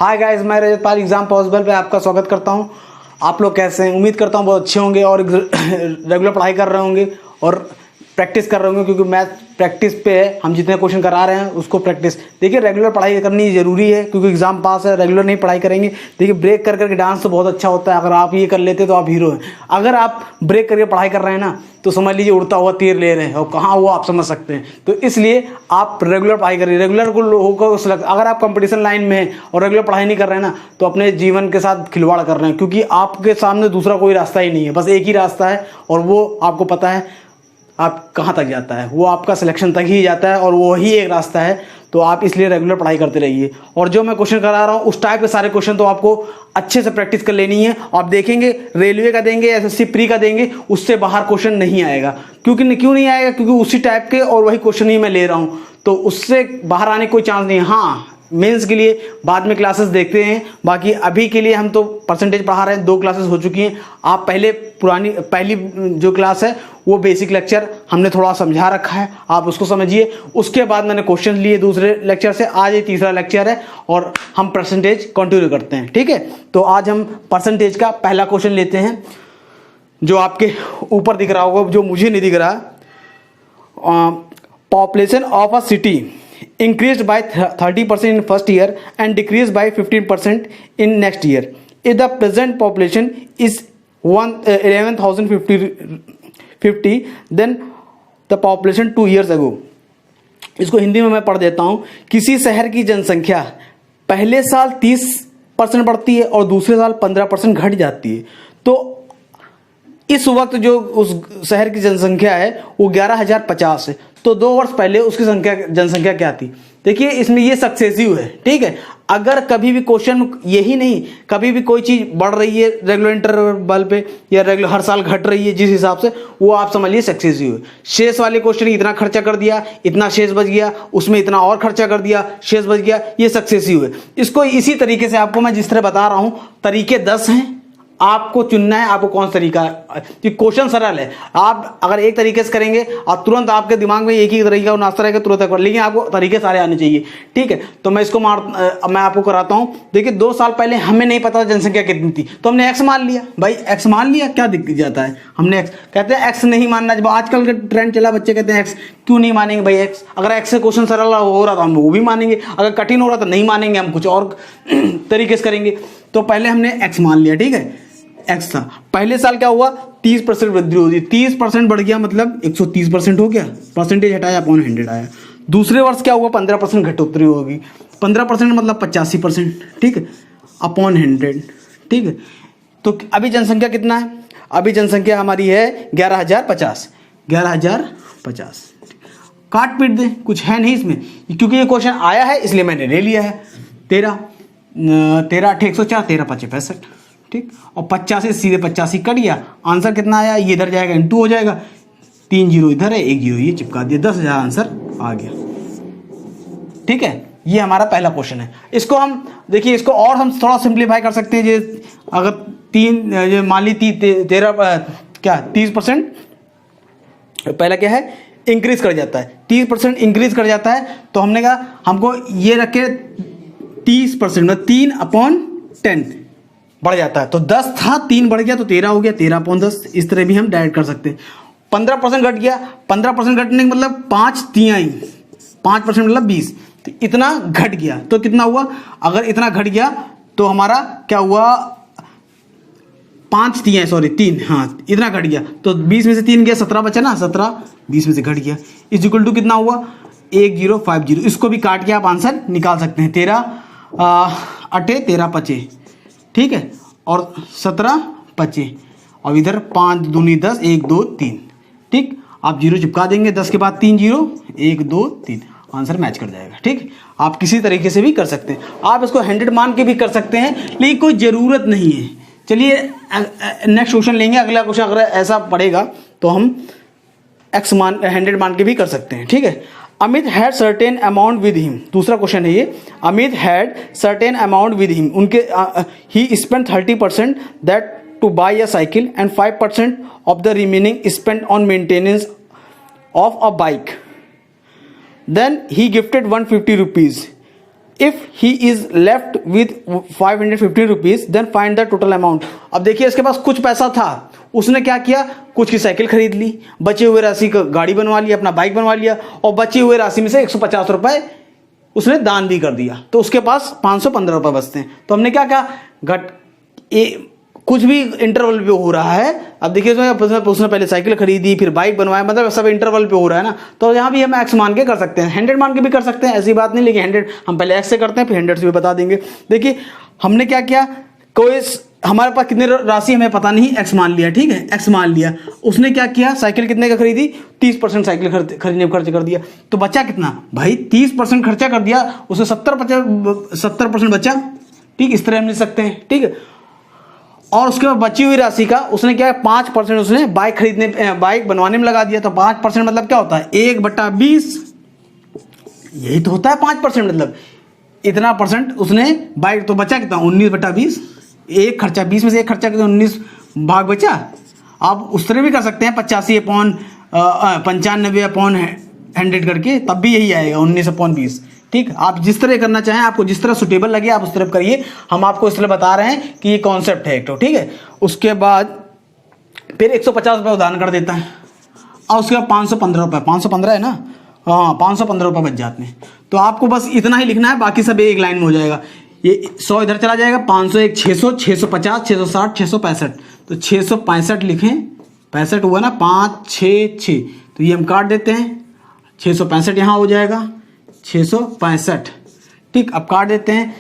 Hi guys, मैं रजत पाल exam possible पे आपका स्वागत करता हूं। आप लोग कैसे हैं? उम्मीद करता हूं बहुत अच्छे होंगे और रेगुलर पढ़ाई कर रहे होंगे और प्रैक्टिस कर रहे होंगे, क्योंकि मैथ प्रैक्टिस पे है। हम जितने क्वेश्चन करा रहे हैं उसको प्रैक्टिस। देखिए, रेगुलर पढ़ाई करनी ज़रूरी है क्योंकि एग्जाम पास है। रेगुलर नहीं पढ़ाई करेंगे, देखिए ब्रेक कर करके डांस तो बहुत अच्छा होता है। अगर आप ये कर लेते तो आप हीरो हैं। अगर आप ब्रेक करके पढ़ाई कर रहे हैं ना, तो समझ लीजिए उड़ता हुआ तीर ले रहे हैं, और कहाँ वो आप समझ सकते हैं। तो इसलिए आप रेगुलर पढ़ाई करिए। रेगुलर को लोगों को अगर आप कंपटीशन लाइन में हैं और रेगुलर पढ़ाई नहीं कर रहे हैं ना, तो अपने जीवन के साथ खिलवाड़ कर रहे हैं, क्योंकि आपके सामने दूसरा कोई रास्ता ही नहीं है। बस एक ही रास्ता है और वो आपको पता है आप कहाँ तक जाता है। वो आपका सिलेक्शन तक ही जाता है और वो ही एक रास्ता है। तो आप इसलिए रेगुलर पढ़ाई करते रहिए। और जो मैं क्वेश्चन करा रहा हूँ उस टाइप के सारे क्वेश्चन तो आपको अच्छे से प्रैक्टिस कर लेनी है। आप देखेंगे रेलवे का देंगे, एसएससी प्री का देंगे, उससे बाहर क्वेश्चन नहीं आएगा। क्यों नहीं आएगा? क्योंकि उसी टाइप के और वही क्वेश्चन ही मैं ले रहा हूँ, तो उससे बाहर आने कोई चांस नहीं है। हाँ, मेंस के लिए बाद में क्लासेस देखते हैं। बाकी अभी के लिए हम तो परसेंटेज पढ़ा रहे हैं। 2 क्लासेस हो चुकी हैं। आप पहली जो क्लास है वो बेसिक लेक्चर हमने थोड़ा समझा रखा है, आप उसको समझिए। उसके बाद मैंने क्वेश्चन लिए दूसरे लेक्चर से। आज ये तीसरा लेक्चर है और हम परसेंटेज कंटिन्यू करते हैं, ठीक है। तो आज हम परसेंटेज का पहला क्वेश्चन लेते हैं, जो आपके ऊपर दिख रहा होगा, जो मुझे नहीं दिख रहा। Population of a city increased by 30% in first year and decreased by 15% in next year. If the present population is 11,050, then the population 2 years ago. इसको हिंदी में मैं पढ़ देता हूँ। किसी शहर की जनसंख्या पहले साल 30% बढ़ती है और दूसरे साल 15% घट जाती है। तो इस वक्त जो उस शहर की जनसंख्या है वो 11,050 है। तो 2 वर्ष पहले उसकी जनसंख्या क्या थी? देखिए, इसमें ये सक्सेसिव है, ठीक है। अगर कभी भी क्वेश्चन यही नहीं, कभी भी कोई चीज़ बढ़ रही है रेगुलर इंटरवल पे या रेगुलर हर साल घट रही है जिस हिसाब से, वो आप समझिए सक्सेसिव है। शेष वाले क्वेश्चन इतना खर्चा कर दिया, इतना शेष बच गया, उसमें इतना और खर्चा कर दिया, शेष बच गया, ये सक्सेसिव है। इसको इसी तरीके से आपको मैं जिस तरह बता रहा हूँ, तरीके 10 हैं। आपको चुनना है आपको कौन सा तरीका है। क्वेश्चन सरल है। आप अगर एक तरीके से करेंगे और तुरंत आपके दिमाग में एक ही तरीका नाश्ता रहेगा, तुरंत कर, लेकिन आपको तरीके सारे आने चाहिए, ठीक है। तो मैं इसको मैं आपको कराता हूं। देखिए, 2 साल पहले हमें नहीं पता जनसंख्या कितनी थी, तो हमने एक्स मान लिया। भाई एक्स मान लिया, क्या दिक्कत जाता है? हमने एक्स कहते हैं, एक्स नहीं मानना। जब आजकल का ट्रेंड चला, बच्चे कहते हैं एक्स क्यों नहीं मानेंगे भाई एक्स। अगर एक्स से क्वेश्चन सरल हो रहा तो हम वो भी मानेंगे, अगर कठिन हो रहा तो नहीं मानेंगे, हम कुछ और तरीके से करेंगे। तो पहले हमने एक्स मान लिया, ठीक है। एक्स था। पहले साल क्या हुआ? 30% वृद्धि होगी। 30% बढ़ गया मतलब 130% हो गया। परसेंटेज हटाया, अपॉन 100 आया। दूसरे वर्ष क्या हुआ? 15% घटोतरी होगी। 15% मतलब 85%, ठीक है, अपॉन 100, ठीक है। तो अभी जनसंख्या कितना है? अभी जनसंख्या हमारी है 11,050। 11,050 काट पीट दे, कुछ है नहीं इसमें, क्योंकि ये क्वेश्चन आया है इसलिए मैंने ले लिया है। 13 8 104, 13 5 65, ठीक। और 50 से सीधे 85 कट गया। आंसर कितना आया? ये इधर जाएगा, इंटू हो जाएगा। 3 जीरो इधर है, 1 जीरो ये चिपका दिया, 10,000 आंसर आ गया, ठीक है। ये हमारा पहला क्वेश्चन है। इसको हम देखिए, इसको और हम थोड़ा सिंप्लीफाई कर सकते हैं। ये अगर 3 मान ली 30% पहला क्या है? इंक्रीज कर जाता है। 30% इंक्रीज कर जाता है, तो हमने कहा हमको ये रखे 30% मतलब 3/10 बढ़ जाता है। तो 10 था, 3 बढ़ गया तो 13 हो गया, 13/10। इस तरह भी हम डायरेक्ट कर सकते हैं। 15% घट गया। 15% घटने का मतलब 5 तिहाई, 5% मतलब 20। तो इतना घट गया तो कितना हुआ? अगर इतना घट गया तो हमारा क्या हुआ? 5 तिहाई, सॉरी 3, हाँ इतना घट गया। तो 20 में से 3 गया, 17 बचा ना, 17 20 में से घट गया, इज इक्वल टू कितना हुआ? 1050। इसको भी काट के आप आंसर निकाल सकते हैं। 13 8 13 5, ठीक है, और 17 5, और इधर 5 दूनी 10, 1 2 3, ठीक। आप जीरो चिपका देंगे, 10 के बाद 3 जीरो, 1 2 3, आंसर मैच कर जाएगा, ठीक। आप किसी तरीके से भी कर सकते हैं। आप इसको 100 मान के भी कर सकते हैं, लेकिन कोई ज़रूरत नहीं है। चलिए नेक्स्ट क्वेश्चन लेंगे। अगला क्वेश्चन अगर ऐसा पड़ेगा तो हम 100 मान के भी कर सकते हैं, ठीक है। Amit had certain amount with him. दूसरा क्वेश्चन है ये। Amit had certain amount with him. उनके ही spend 30% that to buy a cycle and 5% of the remaining spend on maintenance of a bike. Then he gifted 150 rupees if he is left with 550 rupees then find the total amount. अब देखिए इसके पास कुछ पैसा था, उसने क्या किया, कुछ की साइकिल खरीद ली, बचे हुए राशि का गाड़ी बनवा लिया, अपना बाइक बनवा लिया, और बचे हुए राशि में से 150 रुपए उसने दान भी कर दिया, तो उसके पास 515 रुपए बचते हैं। तो हमने क्या कहा, कुछ भी इंटरवल पे हो रहा है। अब देखिए उसने पहले साइकिल खरीदी, फिर बाइक बनवाया, मतलब सब इंटरवल पे हो रहा है ना, तो यहाँ भी हम एक्स मान के कर सकते हैं, 100 मान के भी कर सकते हैं, ऐसी बात नहीं, लेकिन 100 हम पहले एक्स से करते हैं, फिर 100 से भी बता देंगे। देखिए हमने क्या किया, कोई हमारे पास कितने राशि हमें पता नहीं, एक्स मान लिया, ठीक है, एक्स मान लिया। उसने क्या किया, साइकिल कितने का खरीदी, 30% साइकिल खरीदने पर खर्च कर दिया, तो बचा कितना भाई, 30% खर्चा कर दिया, उसे 70% बचा, ठीक, इस तरह हम लिख सकते हैं, ठीक है। और उसके बाद बची हुई राशि का उसने क्या है, 5% उसने बाइक बनवाने में लगा दिया। तो 5% मतलब क्या होता है, 1/20, यही तो होता है 5%, मतलब इतना परसेंट उसने बाइक, तो बचा कितना, 19/20, एक खर्चा 20 में से एक खर्चा कितना, 19 भाग बचा। आप उस तरह भी कर सकते हैं 85/95/100 करके, तब भी यही आएगा 19/20, ठीक। आप जिस तरह करना चाहें, आपको जिस तरह सुटेबल लगे आप उस तरह करिए, हम आपको इसलिए बता रहे हैं कि ये कॉन्सेप्ट है एक तो, ठीक है। उसके बाद फिर 150 रुपये उदाहरण कर देता है, और उसके बाद 515 रुपये, 515 है ना, हाँ 515 रुपये बच जाते हैं। तो आपको बस इतना ही लिखना है, बाकी सब एक लाइन में हो जाएगा। ये 100 इधर चला जाएगा, 501, 600, 650, 660, 665, तो 665 लिखें, 65 हुआ ना, 5 6 6, तो ये हम काट देते हैं, 665 यहाँ हो जाएगा, 665, ठीक। अब काट देते हैं,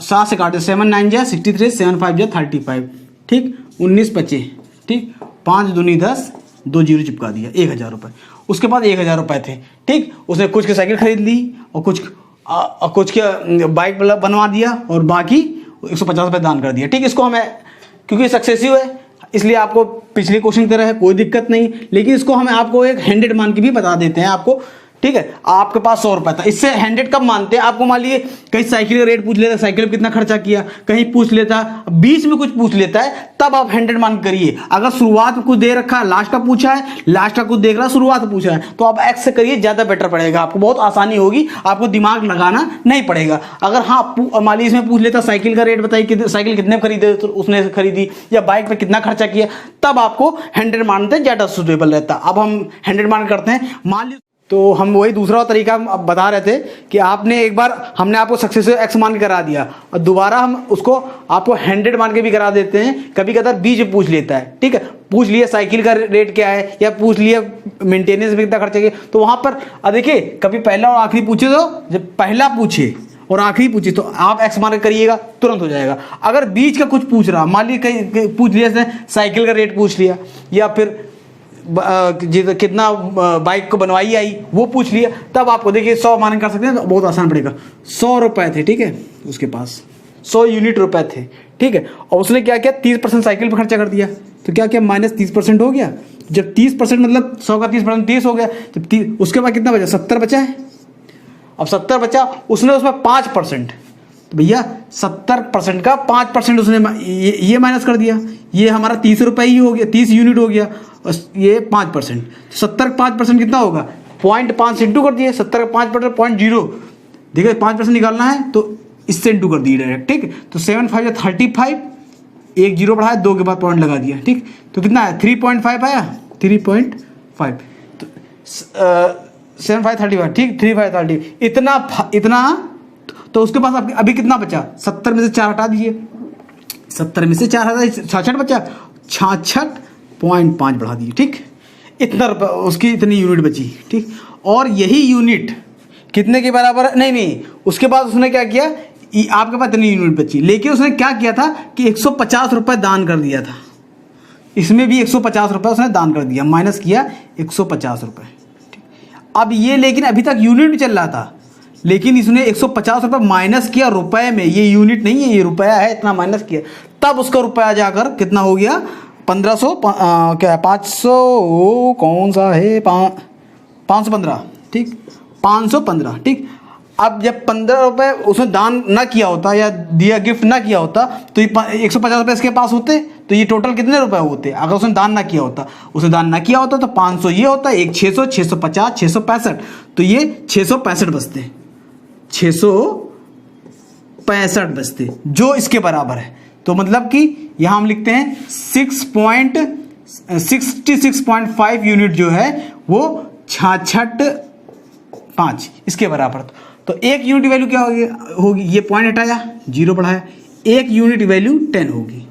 7 से काटते, 7 9 जा 63, 7 5 जा 35, ठीक, 19 बचे, ठीक, 5 दूनी 10, 2 जीरो चिपका दिया, 1000 रुपये। उसके बाद 1000 रुपये थे, ठीक, उसने कुछ की साइकिल खरीद ली, और कुछ के बाइक बनवा दिया, और बाकी 150 रुपये दान कर दिया, ठीक। इसको हमें, क्योंकि सक्सेसिव है इसलिए आपको पिछले क्वेश्चन की तरह है, कोई दिक्कत नहीं, लेकिन इसको हमें आपको एक 100 मान के भी बता देते हैं आपको, ठीक है। आपके पास 100 रुपए था, इससे 100 कब मानते हैं, आपको मान लीजिए कहीं साइकिल का रेट पूछ लेता, साइकिल पर कितना खर्चा किया, कहीं पूछ लेता, बीच में कुछ पूछ लेता है, तब आप 100 मान करिए। अगर शुरुआत में कुछ दे रखा है, लास्ट का पूछा है, लास्ट का कुछ देख रहा है, शुरुआत में पूछा है, तो आप एक्स से करिए, ज्यादा बेटर पड़ेगा, आपको बहुत आसानी होगी, आपको दिमाग लगाना नहीं पड़ेगा। अगर हाँ मान लीजिए इसमें पूछ लेता साइकिल का रेट बताइए, साइकिल कितने खरीदे, तो उसने खरीदी, या बाइक पर कितना खर्चा किया, तब आपको 100 मानते ज्यादा सुटेबल रहता। अब हम 100 मान करते हैं, मान लीजिए, तो हम वही दूसरा तरीका अब बता रहे थे कि आपने एक बार हमने आपको सक्सेसिव एक्स मान के करा दिया, और दोबारा हम उसको आपको 100 मान के भी करा देते हैं। कभी कभार बीच में पूछ लेता है, ठीक है, पूछ लिया साइकिल का रेट क्या है, या पूछ लिया मेंटेनेंस में कितना खर्चा किया, तो वहां पर देखिए कभी पहला और आखिरी पूछे, तो जब पहला पूछे और आखिरी पूछे तो आप एक्स मान के करिएगा, तुरंत हो जाएगा। अगर बीच का कुछ पूछ रहा, मान लीजिए कहीं पूछ लिया साइकिल का रेट पूछ लिया, या फिर कितना बाइक को बनवाई आई वो पूछ लिया, तब आपको देखिए 100 मान कर सकते हैं, तो बहुत आसान पड़ेगा। 100 रुपए थे, ठीक है, उसके पास 100 यूनिट रुपए थे, ठीक है, और उसने क्या किया, 30% साइकिल पर खर्चा कर दिया, तो क्या क्या -30% हो गया। जब 30% मतलब 100 का 30% 30 हो गया, जब उसके बाद कितना बचा, 70 बचा है। अब 70 बचा, उसने उसमें 5%, तो भैया 70% का 5% उसने ये माइनस कर दिया, ये हमारा 30 रुपये ही हो गया, 30 यूनिट हो गया, ये 5%, 70 का 5% कितना होगा, 0.5 इंटू कर दिए, 70 का 5% 0.0, देखिए 5% निकालना है तो इससे इंटू कर दिए डायरेक्ट, ठीक। तो 7 5 35, एक जीरो बढ़ाया, 2 के बाद पॉइंट लगा दिया, ठीक। तो कितना है, 3.5 आया, 3.5, तो 7 5 35, ठीक, 3 5 30, इतना। तो उसके पास अभी कितना बचा, 70 में से 4 हटा दीजिए, 70 में से 4 हटा, 66 बचा, 66.5 बढ़ा दिए, ठीक। इतना रुपये उसकी इतनी यूनिट बची, ठीक। और यही यूनिट कितने के बराबर, नहीं, उसके बाद उसने क्या किया, आपके पास इतनी यूनिट बची, लेकिन उसने क्या किया था कि 150 रुपये दान कर दिया था, इसमें भी 150 रुपये उसने दान कर दिया, माइनस किया 150 रुपये, ठीक। अब ये लेकिन अभी तक यूनिट भी चल रहा था, लेकिन इसने 150 रुपये माइनस किया रुपए में, ये यूनिट नहीं है, ये रुपया है, इतना माइनस किया, तब उसका रुपया जाकर कितना हो गया, 1500 क्या है, 500, कौन सा है, 515, ठीक, 515, ठीक। अब जब 15 रुपये उसने दान ना किया होता, या दिया गिफ्ट ना किया होता, तो ये 150 रुपये इसके पास होते, तो ये टोटल कितने रुपए होते, अगर उसने दान ना किया होता, उसने दान ना किया होता तो 500 ये होता, एक 600, 650, 665, तो ये 665 बचते हैं, 665 65 बस्ते जो इसके बराबर है। तो मतलब कि यहां हम लिखते हैं 66.5 यूनिट जो है वो 66.5 इसके बराबर। तो एक यूनिट की वैल्यू क्या होगी, ये पॉइंट हटाया, 0 बढ़ाया, एक यूनिट की वैल्यू 10 होगी,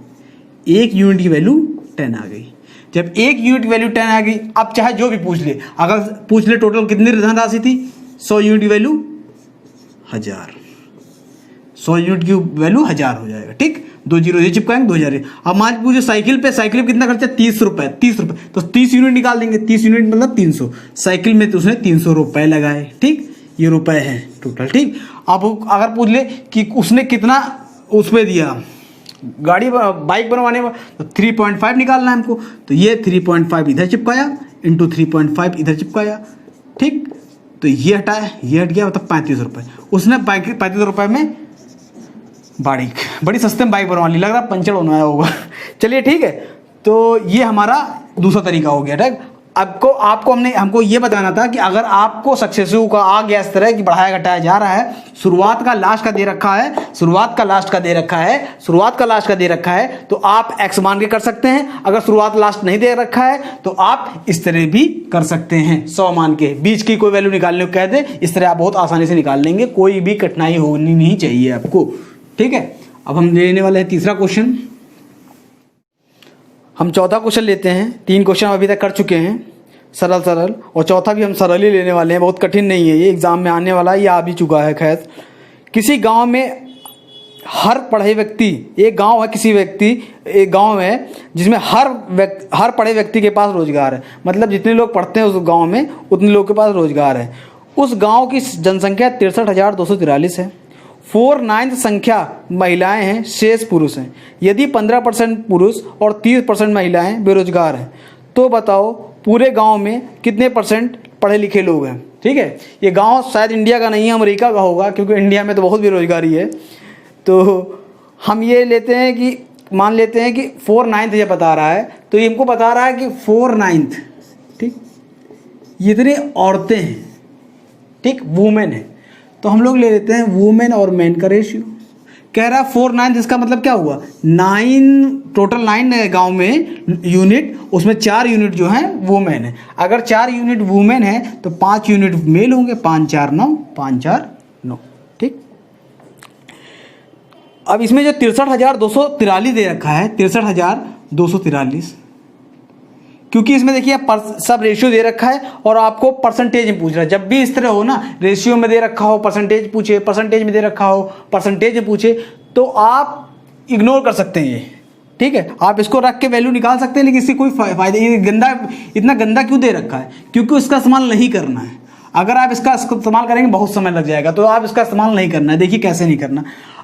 एक यूनिट की वैल्यू 10 आ गई। जब एक यूनिट वैल्यू 10 आ गई, अब चाहे जो भी पूछ ले, अगर पूछ ले टोटल कितनी धनराशि थी, 100 यूनिट की वैल्यू 1000, 100 यूनिट की वैल्यू 1000 हो जाएगा। ठीक, 2 जीरो ये चिपकाएंगे, 2000। अब मान पूछे साइकिल पे कितना खर्चा, 30 रुपए, 30 रुपए, तो 30 यूनिट निकाल देंगे, 30 यूनिट मतलब 300, साइकिल में तो उसने 300 रुपए लगाए। ठीक, ये रुपए है टोटल। ठीक, अब अगर पूछ ले कि उसने कितना उसमें दिया गाड़ी बाइक बनवाने में, तो 3.5 निकालना है हमको। तो ये 3.5 इधर चिपकाया इंटू 3.5 इधर चिपकाया। ठीक, तो ये हटाया, ये हट गया, मतलब 35 रुपये। उसने 35 रुपये में बड़ी सस्ते में बाइक बनवा ली, लग रहा पंचर होना होगा। चलिए ठीक है, तो ये हमारा दूसरा तरीका हो गया। ठीक, हमको ये बताना था कि अगर आपको सक्सेसिव का आ गया इस तरह कि बढ़ाया घटाया जा रहा है, शुरुआत का लास्ट का दे रखा है, शुरुआत का लास्ट का दे रखा है, शुरुआत का लास्ट का दे रखा है, तो आप x मान के कर सकते हैं। अगर शुरुआत लास्ट नहीं दे रखा है तो आप इस तरह भी कर सकते हैं, 100 मान के बीच की कोई वैल्यू निकालने को कह दे, इस तरह आप बहुत आसानी से निकाल लेंगे, कोई भी कठिनाई होनी नहीं चाहिए आपको। ठीक है, अब हम लेने वाले हैं तीसरा क्वेश्चन। हम चौथा क्वेश्चन लेते हैं। 3 क्वेश्चन अभी तक कर चुके हैं सरल, और चौथा भी हम सरल ही लेने वाले हैं, बहुत कठिन नहीं है, ये एग्जाम में आने वाला है, ये आ भी चुका है। खैर, किसी गांव में हर पढ़े व्यक्ति, एक गांव है, एक गांव है जिसमें हर पढ़े व्यक्ति के पास रोजगार है, मतलब जितने लोग पढ़ते हैं उस गांव में उतने लोग के पास रोजगार है। उस गांव की जनसंख्या 63,243 है। 4/9 संख्या महिलाएं हैं, शेष पुरुष हैं। यदि 15% पुरुष और 30% महिलाएं बेरोजगार हैं, तो बताओ पूरे गांव में कितने % पढ़े लिखे लोग हैं। ठीक है, ये गांव शायद इंडिया का नहीं है, अमेरिका का होगा, क्योंकि इंडिया में तो बहुत बेरोजगारी है। तो हम ये लेते हैं कि मान लेते हैं कि 4/9 ये बता रहा है, तो ये हमको बता रहा है कि 4/9, ठीक, ये इतनी औरतें हैं, ठीक, वुमेन है, तो हम लोग ले लेते हैं वुमेन और मैन का रेशियो। कह रहा है 4/9, इसका मतलब क्या हुआ, 9 टोटल 9 गांव में यूनिट, उसमें 4 यूनिट जो है वुमेन है। अगर 4 यूनिट वुमेन है तो 5 यूनिट मेल होंगे, 5 4 9, 5 4 9। ठीक, अब इसमें जो 63,243 दे रखा है, 63,243, क्योंकि इसमें देखिए सब रेशियो दे रखा है और आपको परसेंटेज में पूछ रहा है। जब भी इस तरह हो ना, रेशियो में दे रखा हो परसेंटेज पूछे, परसेंटेज में दे रखा हो परसेंटेज में पूछे, तो आप इग्नोर कर सकते हैं ये। ठीक है, आप इसको रख के वैल्यू निकाल सकते हैं, लेकिन इससे कोई फायदा, ये इतना गंदा क्यों दे रखा है, क्योंकि उसका इस्तेमाल नहीं करना है। अगर आप इसका इस्तेमाल करेंगे बहुत समय लग जाएगा, तो आप इसका इस्तेमाल नहीं करना है। देखिए कैसे नहीं करना।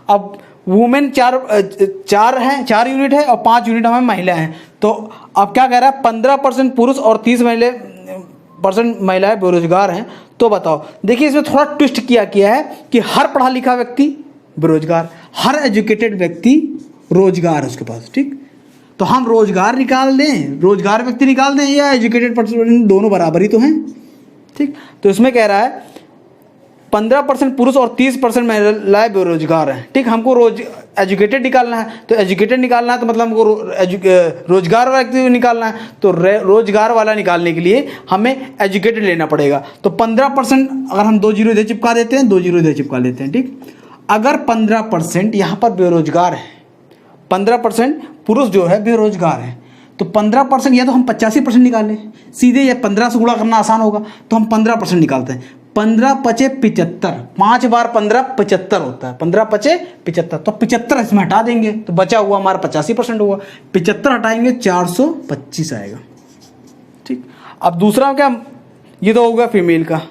अब वुमेन 4 यूनिट है और 5 यूनिट हमें महिला हैं, तो अब क्या कह रहा है, 15% पुरुष और 30% महिलाएं बेरोजगार हैं। तो बताओ, देखिए इसमें थोड़ा ट्विस्ट किया है कि हर पढ़ा लिखा व्यक्ति बेरोजगार, हर एजुकेटेड व्यक्ति रोजगार है उसके पास। ठीक, तो हम रोजगार निकाल दें, रोजगार व्यक्ति निकाल दें या एजुकेटेड पर्सन, दोनों बराबर ही तो हैं। ठीक, तो इसमें कह रहा है 15% पुरुष और 30% महिलाएं बेरोजगार हैं। ठीक, हमको एजुकेटेड निकालना है, तो एजुकेटेड निकालना है तो मतलब हमको रोजगार वाला निकालना है, तो रोजगार वाला निकालने के लिए हमें एजुकेटेड लेना पड़ेगा। तो 15% अगर हम 2 जीरो इधर चिपका देते हैं, 2 जीरो इधर चिपका लेते हैं। ठीक, अगर 15% यहाँ पर बेरोजगार है, 15% पुरुष जो है बेरोजगार है, तो 15% या तो हम 85% निकालें, सीधे या 15 से गुणा करना आसान होगा, तो हम 15% निकालते हैं। 15 पचे 75, 5 बार 15 75 होता है, 15 पचे 75, तो 75 इसमें हटा देंगे, तो बचा हुआ हमारा 85% हुआ। 75 हटाएंगे 425 आएगा। ठीक, अब दूसरा क्या, ये तो होगा फीमेल का,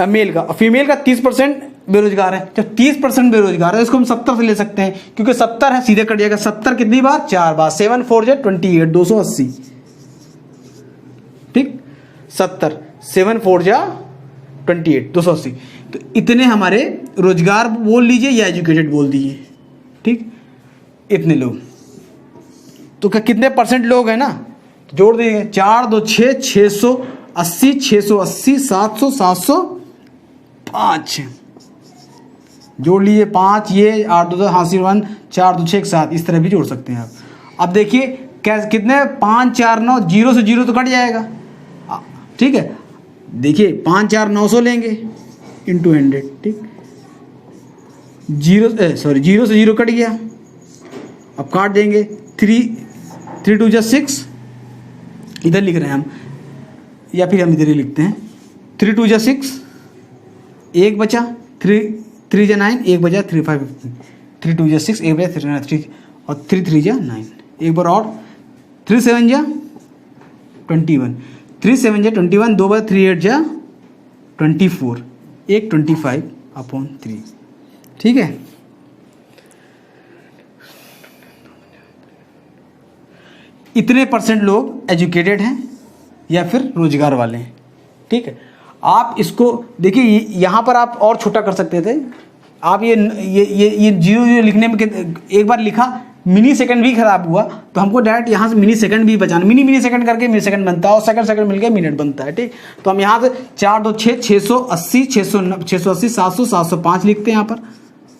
मेल का। फीमेल का 30% बेरोजगार है, जब 30% बेरोजगार है इसको हम 70 से ले सकते हैं, क्योंकि 70 है, सीधे कट जाएगा। 70 कितनी बार, 4 बार, 7 4 28, 280। ठीक, 70 7 4 28, 280। तो इतने हमारे रोजगार बोल लीजिए या एजुकेटेड बोल दीजिए। ठीक, इतने लोग, तो क्या कितने % लोग हैं ना, तो जोड़ देंगे, 4 2 6, 680, 680, 700, 705, जोड़ लीजिए 5 ये 8 2 हाँ 1 4 2 6 7, इस तरह भी जोड़ सकते हैं आप। अब देखिए कैसे कितने 5 4 9, जीरो से जीरो तो कट जाएगा, ठीक है। देखिए 5 4 900 लेंगे इंटू 100, ठीक। जीरो से जीरो कट गया, अब काट देंगे 3 2 जा 6, इधर लिख रहे हैं हम, या फिर हम इधर ही लिखते हैं 3 2 जा 6, 1 बचा 3 जा 9, 1 बचा 3 5 15, 3 2 जा 6, 1 बचा 3 और 3 3 जा 9, एक बार और 3 7 जा 21, 3 7 जा 21, 2 बार 3 8 जा 24, 1 25/3, ठीक है। इतने परसेंट लोग एजुकेटेड हैं या फिर रोजगार वाले हैं, ठीक है। आप इसको देखिए, यहाँ पर आप और छोटा कर सकते थे। आप ये जीरो जीरो लिखने में एक बार लिखा, मिनी सेकंड भी खराब हुआ तो हमको डायरेक्ट यहाँ से मिनी सेकंड भी बचाना, मिनी सेकंड करके मिली सेकंड बनता है और सेकंड मिल के मिनट बनता है, ठीक। तो हम यहाँ से 4 2 6 680 680 700 705 लिखते हैं यहाँ पर,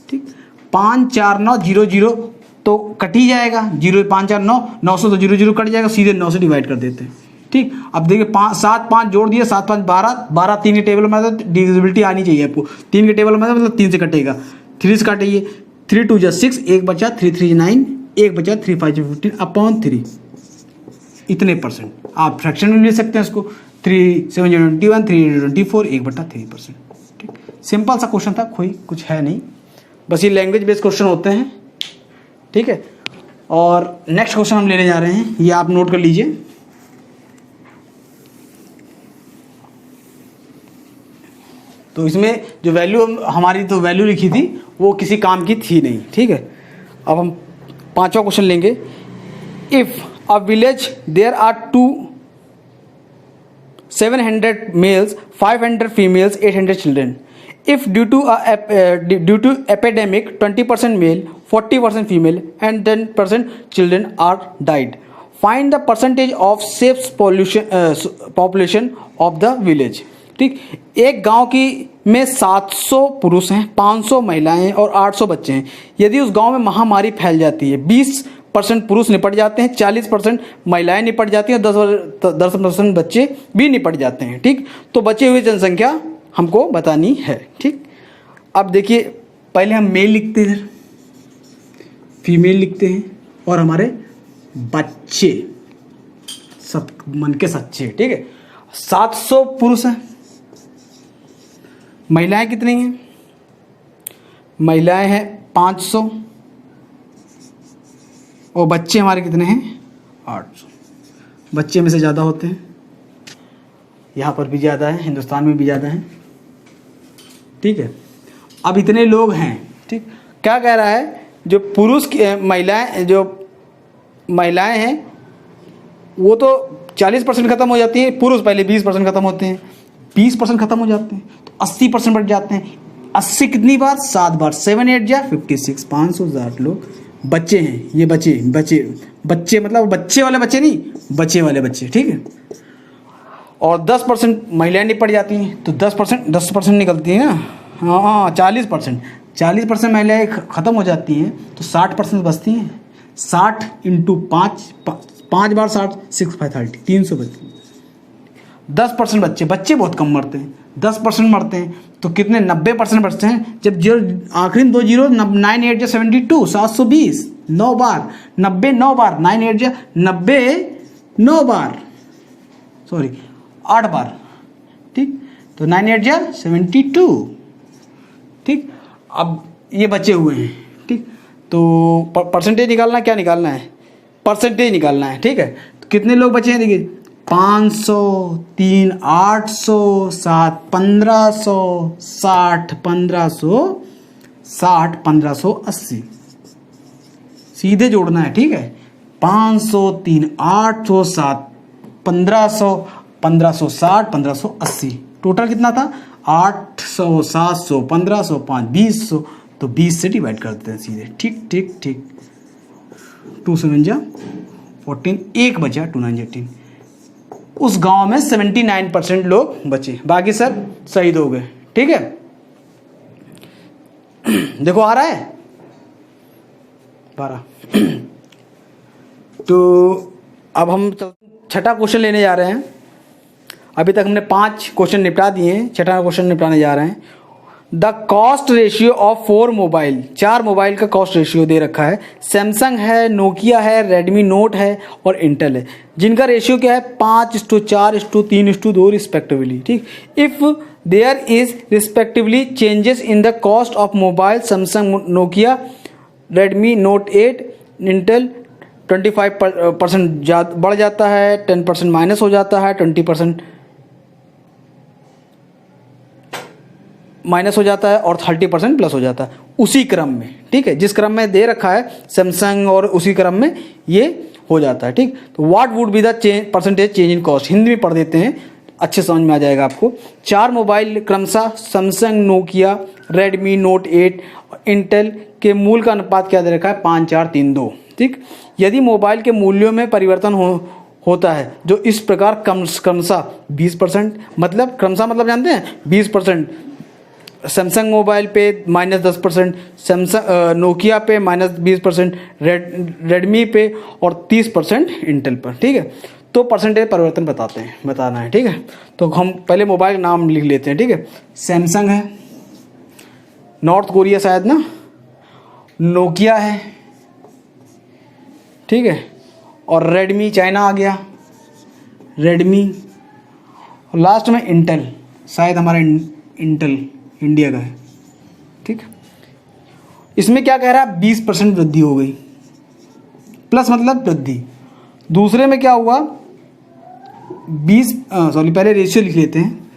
ठीक। 5 4 9 0 0 तो कट ही जाएगा, 0 5 4 9 900 तो 0 0 कट जाएगा, सीधे 9 से डिवाइड कर देते हैं, ठीक। अब देखिए 7 5 जोड़ दिए, 7 5 12 3 के टेबल में, तो डिविजिबिलिटी आनी चाहिए आपको, 3 के टेबल में मतलब 3 से कटेगा, 3 से काटिए, 3 2 जा 6, 1 बचा 3 3 9, 1 बचा 3 5 15/3, इतने परसेंट। आप फ्रैक्शन में ले सकते हैं इसको, 3 7 21, 3 24, 1/3%, ठीक। सिंपल सा क्वेश्चन था, कोई कुछ है नहीं, बस ये लैंग्वेज बेस्ड क्वेश्चन होते हैं, ठीक है। और नेक्स्ट क्वेश्चन हम लेने जा रहे हैं, ये आप नोट कर लीजिए। तो इसमें जो वैल्यू हमारी तो वैल्यू लिखी थी वो किसी काम की थी नहीं, ठीक है। अब हम 5वां क्वेश्चन लेंगे। If a village there are 700 males, 500 females, 800 children. If due to epidemic 20% male, 40% female and 10% children are died, find the percentage of safe population of the village, ठीक। एक गांव की में 700 पुरुष हैं, 500 महिलाएं हैं और 800 बच्चे हैं। यदि उस गांव में महामारी फैल जाती है, 20% पुरुष निपट जाते हैं, 40% महिलाएं निपट जाती हैं, 10% बच्चे भी निपट जाते हैं, ठीक। तो बचे हुए जनसंख्या हमको बतानी है, ठीक। अब देखिए पहले हम मेल लिखते हैं, फीमेल लिखते हैं और हमारे बच्चे सब मन के सच्चे, ठीक है। 700 पुरुष हैं, महिलाएं कितनी हैं? महिलाएं हैं 500 और बच्चे हमारे कितने हैं? 800। बच्चे में से ज़्यादा होते हैं, यहाँ पर भी ज़्यादा है, हिंदुस्तान में भी ज़्यादा है, ठीक है। अब इतने लोग हैं, ठीक। क्या कह रहा है, जो पुरुष महिलाएं, जो महिलाएं हैं वो तो 40% ख़त्म हो जाती है, पुरुष पहले 20% ख़त्म होते हैं, 20% ख़त्म हो जाते हैं तो 80% बढ़ जाते हैं। 80 कितनी बार? 7 बार, 7 8 जा 56, 560 लोग बच्चे हैं। ये बच्चे मतलब बच्चे वाले बच्चे नहीं, बच्चे वाले बच्चे, ठीक है। और 10% महिलाएं निपट जाती हैं, तो 10% निकलती हैं ना, हाँ 40% महिलाएं ख़त्म हो जाती हैं तो 60% बचती हैं। 60 × 5 बार 60, 6 5 30, 300 बचती हैं। 10% बच्चे बहुत कम मरते हैं, 10% मरते हैं तो कितने? 90% बचते हैं। जब जो आखिरी 2 जीरो, 9 8 जा 72, 720, 9 बार 90, 9 बार 9 8 जा 90, 9 बार, सॉरी 8 बार, ठीक। तो 9 8 जा 72, ठीक। अब ये बचे हुए हैं, ठीक। तो परसेंटेज निकालना, क्या निकालना है? परसेंटेज निकालना है, ठीक है। तो कितने लोग बचे हैं? देखिए 500, 3 800, 7 1500, 60 1580, सीधे जोड़ना है, ठीक है। 500, 3 800, 7 1500, 1560, 1580, टोटल कितना था? 800, 700, 1500, 5 2000, तो 20 से डिवाइड करते हैं सीधे, ठीक। 2 7 जा 14, 1 बचा 2 9 18। उस गांव में 79% लोग बचे, बाकी सब शहीद हो गए, ठीक है। देखो आ रहा है 12। तो अब हम छठा क्वेश्चन लेने जा रहे हैं। अभी तक हमने 5 क्वेश्चन निपटा दिए हैं, छठा क्वेश्चन निपटाने जा रहे हैं। The cost ratio of 4 mobile, 4 mobile का कॉस्ट रेशियो दे रखा है। सैमसंग है, नोकिया है, रेडमी नोट है और इंटेल है, जिनका रेशियो क्या है 5:4:3:2 रिस्पेक्टिवली। ठीक, if there is respectively changes in the cost of mobile Samsung, Nokia, Redmi note 8, Intel 25% बढ़ जाता है, 10% माइनस हो जाता है, 20% माइनस हो जाता है और 30% प्लस हो जाता है, उसी क्रम में। ठीक है, जिस क्रम में दे रखा है सैमसंग और उसी क्रम में ये हो जाता है। ठीक, तो what would be the percentage change in cost, Hindi में पढ़ देते हैं, अच्छे समझ में आ जाएगा आपको। 4 मोबाइल क्रमशः Samsung, Nokia, Redmi note 8, Intel के मूल का अनुपात क्या दे रखा है 5:4:3:2। ठीक, यदि मोबाइल के मूल्यों में परिवर्तन होता है जो इस प्रकार क्रमशः 20%, मतलब क्रमशः मतलब जानते हैं 20%, सैमसंग मोबाइल पे -10%, सैमसंग नोकिया पे -20%, रेडमी पे और 30% इंटेल पर। ठीक है, तो परसेंटेज परिवर्तन बताना है। ठीक है, तो हम पहले मोबाइल का नाम लिख लेते हैं। ठीक है, सैमसंग है, नॉर्थ कोरिया शायद ना, नोकिया है, ठीक है, और रेडमी चाइना आ गया, रेडमी, और लास्ट में इंटेल, शायद हमारा इंटेल इंडिया का है। ठीक, इसमें क्या कह रहा है 20% वृद्धि हो गई, प्लस मतलब वृद्धि। दूसरे में क्या हुआ 20, पहले रेशियो लिख लेते हैं।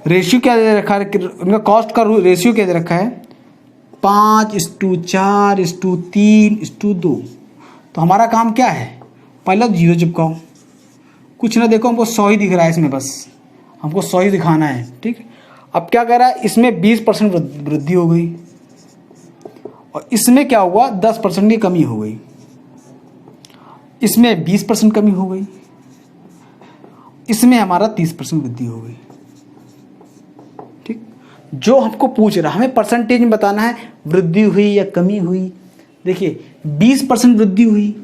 रेशियो क्या दे रखा है, उनका कॉस्ट का रेशियो क्या दे रखा है 5:4:3:2। तो हमारा काम क्या है, पहले 0 चिपकाओ, कुछ ना देखो, हमको 100 ही दिख रहा है इसमें, बस हमको 100 ही दिखाना है। ठीक है, अब क्या कह रहा है इसमें 20% वृद्धि हो गई और इसमें क्या हुआ 10% की कमी हो गई, इसमें 20% कमी हो गई, इसमें हमारा 30% वृद्धि हो गई। ठीक, जो हमको पूछ रहा है हमें परसेंटेज में बताना है वृद्धि हुई या कमी हुई। देखिए 20% वृद्धि हुई,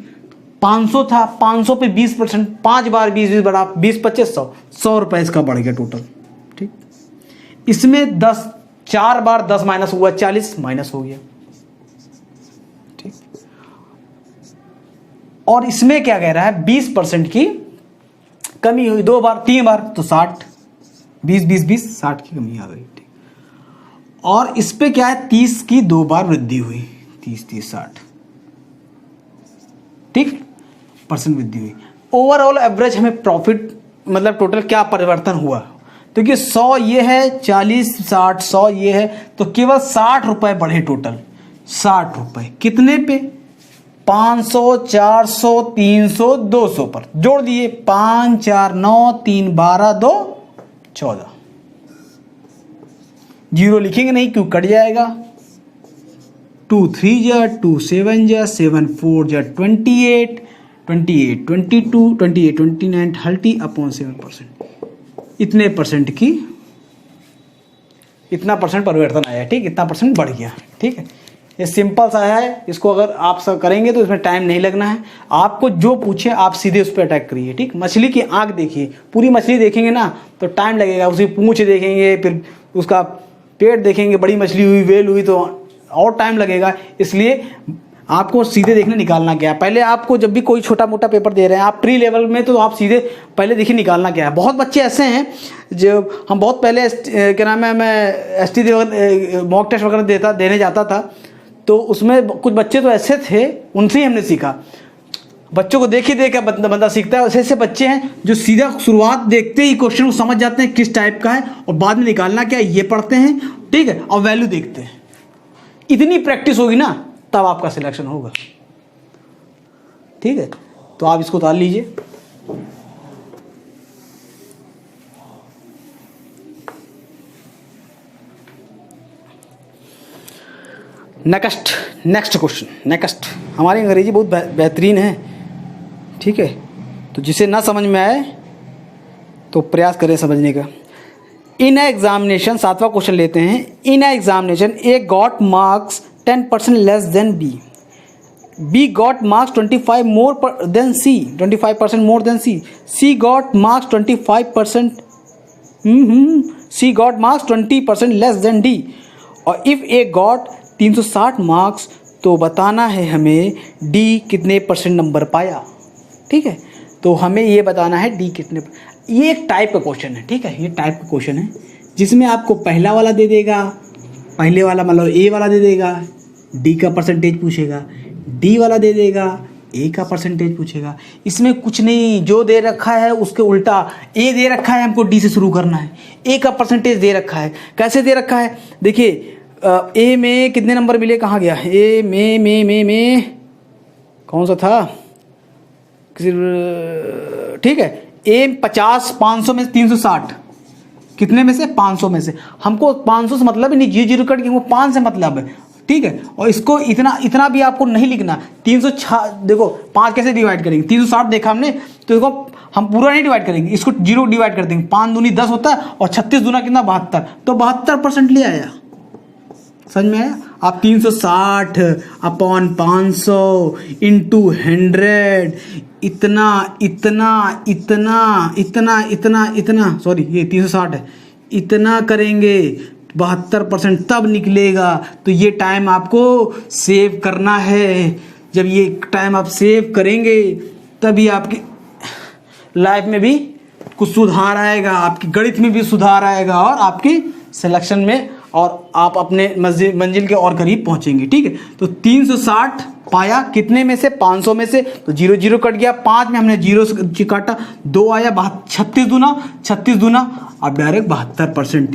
500 था, 500 पे 20%, 5 बार 20 बढ़ा, 20 25 100 रुपए इसका बढ़ गया टोटल। ठीक, इसमें 4 बार 10 माइनस हुआ, 40 माइनस हो गया। ठीक, और इसमें क्या कह रहा है 20% की कमी हुई, 2 बार 3 बार तो 60, 20 60 की कमी आ गई। ठीक, और इस पे क्या है 30 की 2 बार वृद्धि हुई, 30 60। ठीक, परसेंट वृद्धि हुई। ओवरऑल एवरेज हमें प्रॉफिट मतलब टोटल क्या परिवर्तन हुआ, तो कि 100 ये है, 40 60 100 ये है, तो केवल 60 रुपए बढ़े टोटल, 60 रुपए कितने पे 500 400 300 200 पर जोड़ दिए, 5 4 9 3 12 2 14। जीरो लिखेंगे नहीं क्यों कट जाएगा, 2 3 जा 2 7 जा 7 4 जा 28 28 22 28 29 30 अपॉन 7%, इतने परसेंट की इतना परसेंट परिवर्तन आया। ठीक, इतना परसेंट बढ़ गया। ठीक है, ये सिंपल सा है, इसको अगर आप सब करेंगे तो इसमें टाइम नहीं लगना है। आपको जो पूछे आप सीधे उस पर अटैक करिए। ठीक, मछली की आंख देखिए, पूरी मछली देखेंगे ना तो टाइम लगेगा, उसकी पूंछ देखेंगे, फिर उसका पेट देखेंगे, बड़ी मछली हुई वेल हुई तो और टाइम लगेगा। इसलिए आपको सीधे देखने निकालना क्या है। पहले आपको जब भी कोई छोटा मोटा पेपर दे रहे हैं आप प्री लेवल में, तो आप सीधे पहले देखिए निकालना क्या है। बहुत बच्चे ऐसे हैं जो हम बहुत पहले क्या नाम है, मैं ST मॉक टेस्ट वगैरह देने जाता था, तो उसमें कुछ बच्चे तो ऐसे थे, उनसे ही हमने सीखा। बच्चों को देख ही देख बंदा सीखता है। ऐसे ऐसे बच्चे हैं जो सीधा शुरुआत देखते ही क्वेश्चन को समझ जाते हैं किस टाइप का है, और बाद में निकालना क्या है ये पढ़ते हैं। ठीक है, और वैल्यू देखते हैं। इतनी प्रैक्टिस होगी ना तब आपका सिलेक्शन होगा। ठीक है, तो आप इसको उतार लीजिए। Next question. नेक्स्ट, हमारी अंग्रेजी बहुत बेहतरीन है। ठीक है, तो जिसे ना समझ में आए तो प्रयास करें समझने का। इन एग्जामिनेशन, 7वां क्वेश्चन लेते हैं। In examination A got marks 10% less than B. B got marks 25 more than C, 25% more than C. C got marks 25%. C got marks 20% less than D. और if A got 360 मार्क्स तो बताना है हमें D कितने percent number पाया. ठीक है, तो हमें ये बताना है D कितने. ये एक टाइप का क्वेश्चन है. ठीक है, ये टाइप का क्वेश्चन है जिसमें आपको पहला वाला दे देगा, पहले वाला मतलब A वाला दे देगा, D का परसेंटेज पूछेगा, D वाला दे देगा, A का परसेंटेज पूछेगा. इसमें कुछ नहीं, जो दे रखा है उसके उल्टा. A दे रखा है, हमको D से शुरू करना है. A का परसेंटेज दे रखा है. कैसे दे रखा है देखिए, A में कितने नंबर मिले, कहाँ गया A में कौन सा था. ठीक है, A 50, 500 में से 360, कितने में से 500 में से. हमको 500 से मतलब ही नहीं, 0 कट के वो 5 से मतलब है. ठीक है, और इसको इतना भी आपको नहीं लिखना. 306 देखो 5 कैसे डिवाइड करेंगे, 360 देखा हमने, तो देखो हम पूरा नहीं डिवाइड करेंगे, इसको 0 डिवाइड कर देंगे. 5 दूनी 10 होता है और 36 दूना कितना 72, तो 72% ले आया. समझ में आया. आप 360 अपॉन 500 इंटू 100 इतना सॉरी ये 360 है, इतना करेंगे 72% तब निकलेगा. तो ये टाइम आपको सेव करना है. जब ये टाइम आप सेव करेंगे तभी आपकी लाइफ में भी कुछ सुधार आएगा, आपकी गणित में भी सुधार आएगा और आपकी सिलेक्शन में, और आप अपने मंजिल के और करीब पहुंचेंगे. ठीक है, तो 360 पाया कितने में से, 500 में से, तो 0 कट गया. 5 में हमने 0 काटा, 2 आया, 36 दूना. आप डायरेक्ट 72%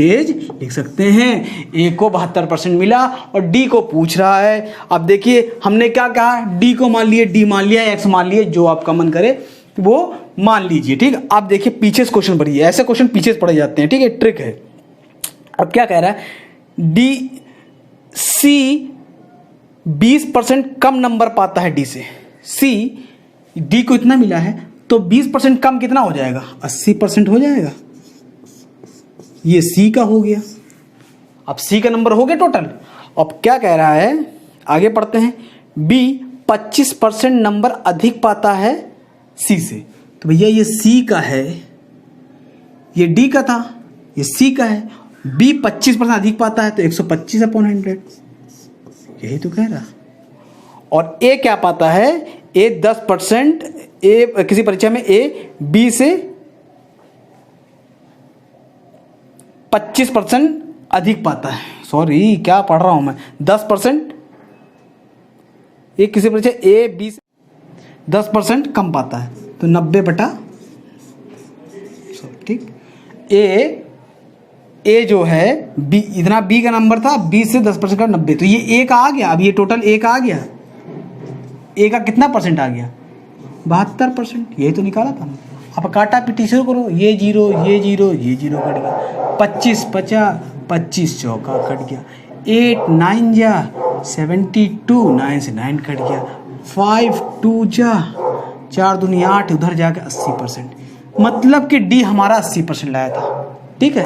लिख सकते हैं. A को 72% मिला और D को पूछ रहा है. अब देखिए हमने क्या कहा, D को मान लिए, D मान लिया, X मान लिए, जो आपका मन करे वो मान लीजिए. ठीक है, आप देखिए पीछे से क्वेश्चन पढ़िए, ऐसे क्वेश्चन पीछे से पढ़े जाते हैं. ठीक है, ट्रिक है. अब क्या कह रहा है, C 20% कम नंबर पाता है D से. D को इतना मिला है तो 20% कम कितना हो जाएगा, 80% हो जाएगा. ये C का हो गया. अब C का नंबर हो गया टोटल. अब क्या कह रहा है, आगे पढ़ते हैं. B 25% नंबर अधिक पाता है C से. तो भैया ये C का है, ये D का था, ये C का है. B 25% अधिक पाता है तो 125/100, यही तो कह रहा. और A क्या पाता है, A 10%, A किसी परीक्षा में A B से 25% अधिक पाता है. सॉरी क्या पढ़ रहा हूं मैं, 10%, एक किसी परीक्षा A B से 10% कम पाता है तो 90/, ठीक. A जो है B, इतना B का नंबर था, B से 10% का 90, तो ये A का आ गया. अब ये टोटल A का आ गया. A का कितना परसेंट आ गया, 72%. यही तो निकाला था. अब काटा पीटी शुरू करो, ये 0 कट गया. 25 50, 25 चौका कट गया. 8 9 जा 72, 9 से 9 कट गया. 5 2 जा 4 दूनी 8, उधर जाके 80%. मतलब कि D हमारा 80% लाया था. ठीक है,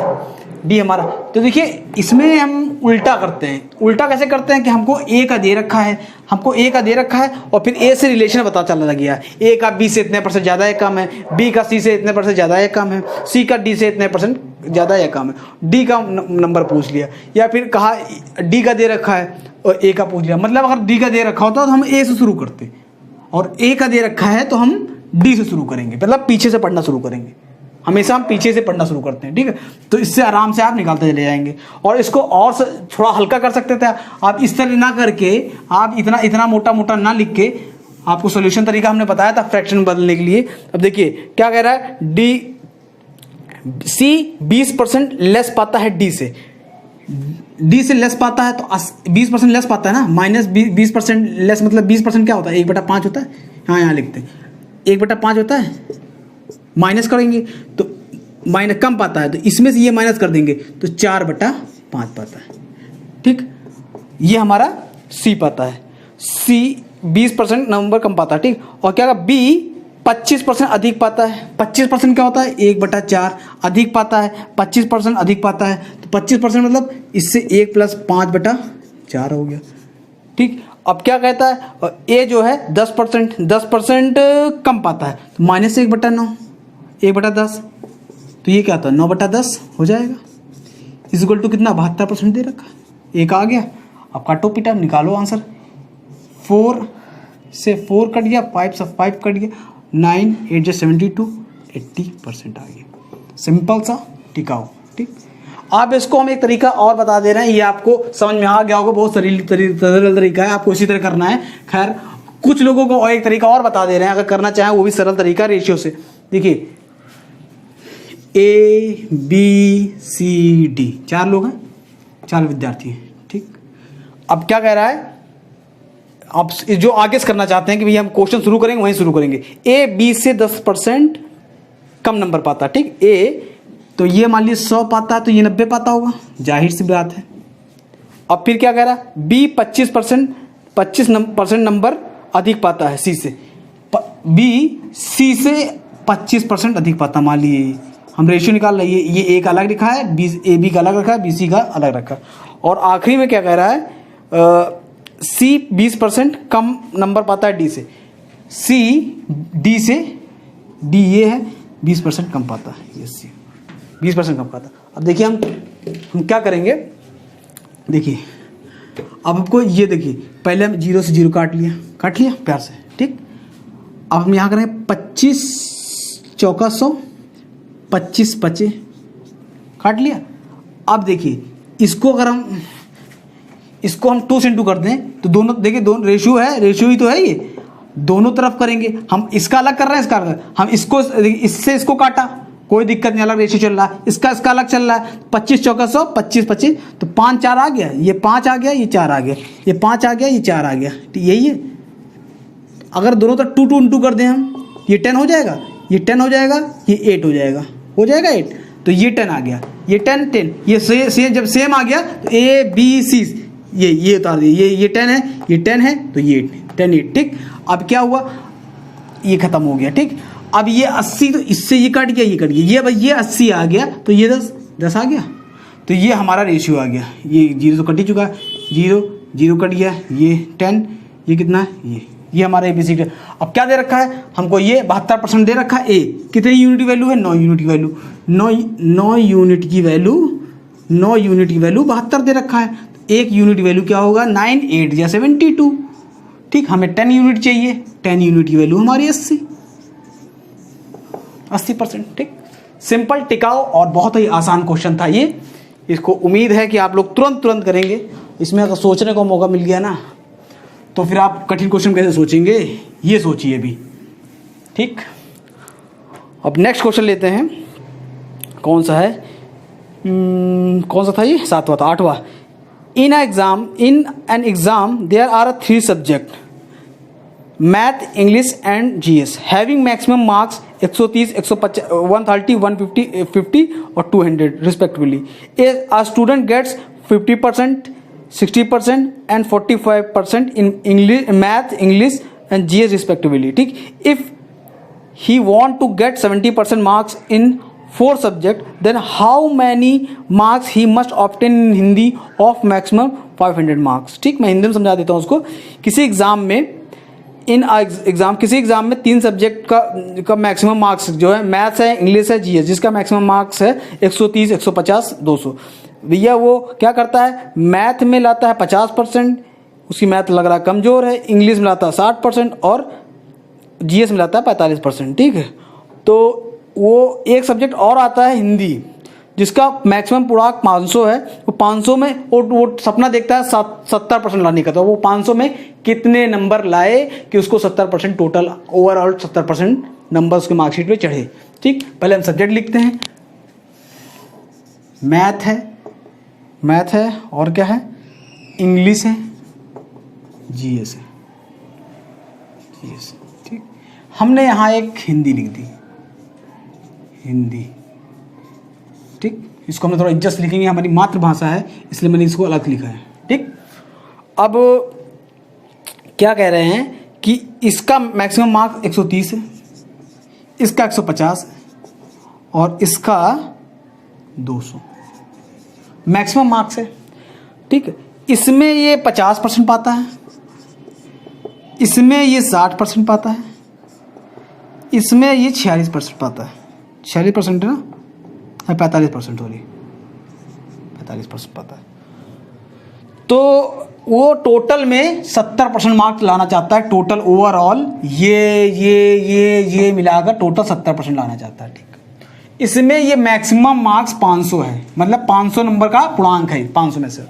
D हमारा. तो देखिए इसमें हम उल्टा करते हैं. उल्टा कैसे करते हैं कि हमको A का दे रखा है, और फिर A से रिलेशन पता चलने लग गया. A का B से इतने % ज़्यादा या कम है, B का C से इतने % ज़्यादा या कम है, C का D से इतने % ज़्यादा या कम है. D का नंबर पूछ लिया, या फिर कहा D का दे रखा है और A का पूछ लिया. मतलब अगर D का दे रखा होता तो हम A से शुरू करते, और A का दे रखा है तो हम D से शुरू करेंगे. मतलब पीछे से पढ़ना शुरू करेंगे. हमेशा हम पीछे से पढ़ना शुरू करते हैं. ठीक है, तो इससे आराम से आप निकालते चले जाएंगे. और इसको और थोड़ा हल्का कर सकते थे आप. इस तरह ना करके, आप इतना मोटा ना लिख के, आपको सॉल्यूशन तरीका हमने बताया था फ्रैक्शन बदलने के लिए. अब देखिए क्या कह रहा है, C 20% लेस पाता है D से. D से लेस पाता है तो 20% लेस पाता है ना. माइनस 20% लेस मतलब 20% क्या होता है, 1/5 होता है. हाँ यहाँ लिखते हैं 1/5 होता है. माइनस करेंगे तो माइनस कम पाता है, तो इसमें से ये माइनस कर देंगे तो 4/5 पाता है. ठीक, ये हमारा C पाता है. C 20% नंबर कम पाता है. ठीक, और क्या B 25% अधिक पाता है. 25% क्या होता है, 1/4 अधिक पाता है. 25% अधिक पाता है तो 25% मतलब इससे 1 + 5/4 हो गया. ठीक। अब क्या कहता है, ए जो है 10% कम पाता है, तो -1/9, 1/10, तो ये क्या होता है 9/10 हो जाएगा, इक्वल टू कितना 72% दे रखा, एक आ गया। अब काटो पीटा निकालो आंसर, 4 से 4 कट गया, 5 से 5 कट गया, 9 8 जो 72, 80% आ गया। सिंपल सा टिकाऊ। ठीक। आप इसको हम एक तरीका और बता दे रहे हैं, ये आपको समझ में आ गया होगा, बहुत सरल तरीका है, आपको इसी तरह करना है। खैर कुछ लोगों को और एक तरीका और बता दे रहे हैं, अगर करना चाहें वो भी सरल तरीका रेशियो से। देखिए ABCD 4 लोग हैं, 4 विद्यार्थी हैं। ठीक। अब क्या कह रहा है, आप जो आगे से करना चाहते हैं कि भैया हम क्वेश्चन शुरू करेंगे वहीं शुरू करेंगे। ए बी से 10% कम नंबर पाता है। ठीक। ए तो ये मान लीजिए 100 पाता है, तो ये 90 पाता होगा, जाहिर सी बात है। अब फिर क्या कह रहा है, बी 25% नंबर अधिक पाता है सी से, बी सी से 25% अधिक पाता। मान लीजिए हम रेशियो निकाल रहे हैं, ये ए का अलग लिखा है, ए बी का अलग रखा है, बी सी का अलग रखा है। और आखिरी में क्या कह रहा है, सी 20% कम नंबर पाता है डी से, सी डी से, डी ये है 20% कम पाता है, ये सी 20% कम पाता। अब देखिए हम क्या करेंगे, देखिए अब आपको ये देखिए, पहले हम 0 से 0 काट लिया प्यार से। ठीक। अब हम यहाँ करेंगे 25 चौका 100, 25 25 काट लिया। अब देखिए इसको अगर हम 2 से इंटू कर दें तो दोनों देखिए, दोनों रेशियो है, रेशियो ही तो है, ये दोनों तरफ करेंगे हम। इसका अलग कर रहे हैं, इसका अलग, हम इसको इससे इसको काटा, कोई दिक्कत नहीं, अलग रेशियो चल रहा है, इसका अलग चल रहा है। 25 चौका 100, 25 25, तो 5 4 आ गया, ये 5 आ गया, ये 4 आ गया, ये 5 आ गया, ये 4 आ गया। यही है। अगर दोनों तरफ 2 2 इंटू कर दें हम, ये 10 हो जाएगा, ये 10 हो जाएगा, ये 8 हो जाएगा, 8, तो ये 10 आ गया, ये 10 ये सेम, जब सेम आ गया तो ए बी सी ये उतार दिए, ये 10 है, ये 10 है, तो ये 10 8। ठीक। अब क्या हुआ, ये खत्म हो गया। ठीक। अब ये 80, तो इससे ये कट गया, ये कट गया, ये भाई ये 80 आ गया, तो ये 10 आ गया, तो ये हमारा रेशियो आ गया। ये 0 तो कट ही चुका है, 0 कट गया, ये 10, ये कितना है, ये हमारा ABCD। अब क्या दे रखा है हमको, ये 72% दे रखा है। ए कितनी यूनिट की वैल्यू है, 9 यूनिट की वैल्यू, 9 यूनिट की वैल्यू, 9 यूनिट की वैल्यू 72 दे रखा है। एक यूनिट वैल्यू क्या होगा, 9 8 या 72। ठीक। हमें 10 यूनिट चाहिए, 10 यूनिट की वैल्यू हमारी 80%। ठीक। सिंपल, टिकाऊ और बहुत ही आसान क्वेश्चन था ये। इसको उम्मीद है कि आप लोग तुरंत करेंगे। इसमें अगर सोचने को मौका मिल गया ना, तो फिर आप कठिन क्वेश्चन कैसे सोचेंगे, ये सोचिए भी। ठीक। अब नेक्स्ट क्वेश्चन लेते हैं, कौन सा है, कौन सा था ये, 7वां था, 8वां। In an exam, there are 3 subjects: Math, English, and GS, having maximum marks 130, 130, 150, 50 or 200 respectively. A student gets 50%, 60% and 45% in English, Math, English, and GS respectively. ठीक। If he want to get 70% marks in 4 subject, then how many marks he must obtain in Hindi of maximum 500 marks। ठीक। मैं हिंदी में समझा देता हूँ उसको। किसी exam में किसी एग्जाम में 3 सब्जेक्ट का मैक्सिमम मार्क्स जो है, मैथ्स है, इंग्लिश है, जीएस, जिसका मैक्सिमम मार्क्स है 130, 150, 200। भैया वो क्या करता है, मैथ में लाता है 50%, उसकी मैथ लग रहा है कमज़ोर है, इंग्लिश में लाता है 60% और जीएस में लाता है 45%। ठीक है। तो वो एक सब्जेक्ट और आता है हिंदी, जिसका मैक्सिमम पूर्णांक 500 है। वो 500 में वो सपना देखता है 70% लाने का, तो वो 500 में कितने नंबर लाए कि उसको 70% टोटल ओवरऑल 70% नंबर उसके मार्कशीट पे चढ़े। ठीक। पहले हम सब्जेक्ट लिखते हैं, मैथ है और क्या है, इंग्लिश है, जीएस है, ठीक। हमने यहाँ एक हिंदी लिख दी, हिंदी। ठीक। इसको हमने थोड़ा एडजस्ट लिखेंगे, हमारी मातृभाषा है इसलिए मैंने इसको अलग लिखा है। ठीक। अब क्या कह रहे हैं कि इसका मैक्सिमम मार्क्स 130 है, इसका 150 है और इसका 200 मैक्सिमम मार्क्स है। ठीक है। इसमें ये 50% पाता है इसमें ये 60% पाता है, इसमें ये 46% पाता है। 46% है ना, 45% सॉरी, 45% पाता है। तो वो टोटल में 70% मार्क्स लाना चाहता है, टोटल ओवरऑल ये मिलाकर टोटल 70% लाना चाहता है। ठीक, इसमें ये मैक्सिमम मार्क्स 500 है, मतलब 500 नंबर का पूर्णांक है 500 में से।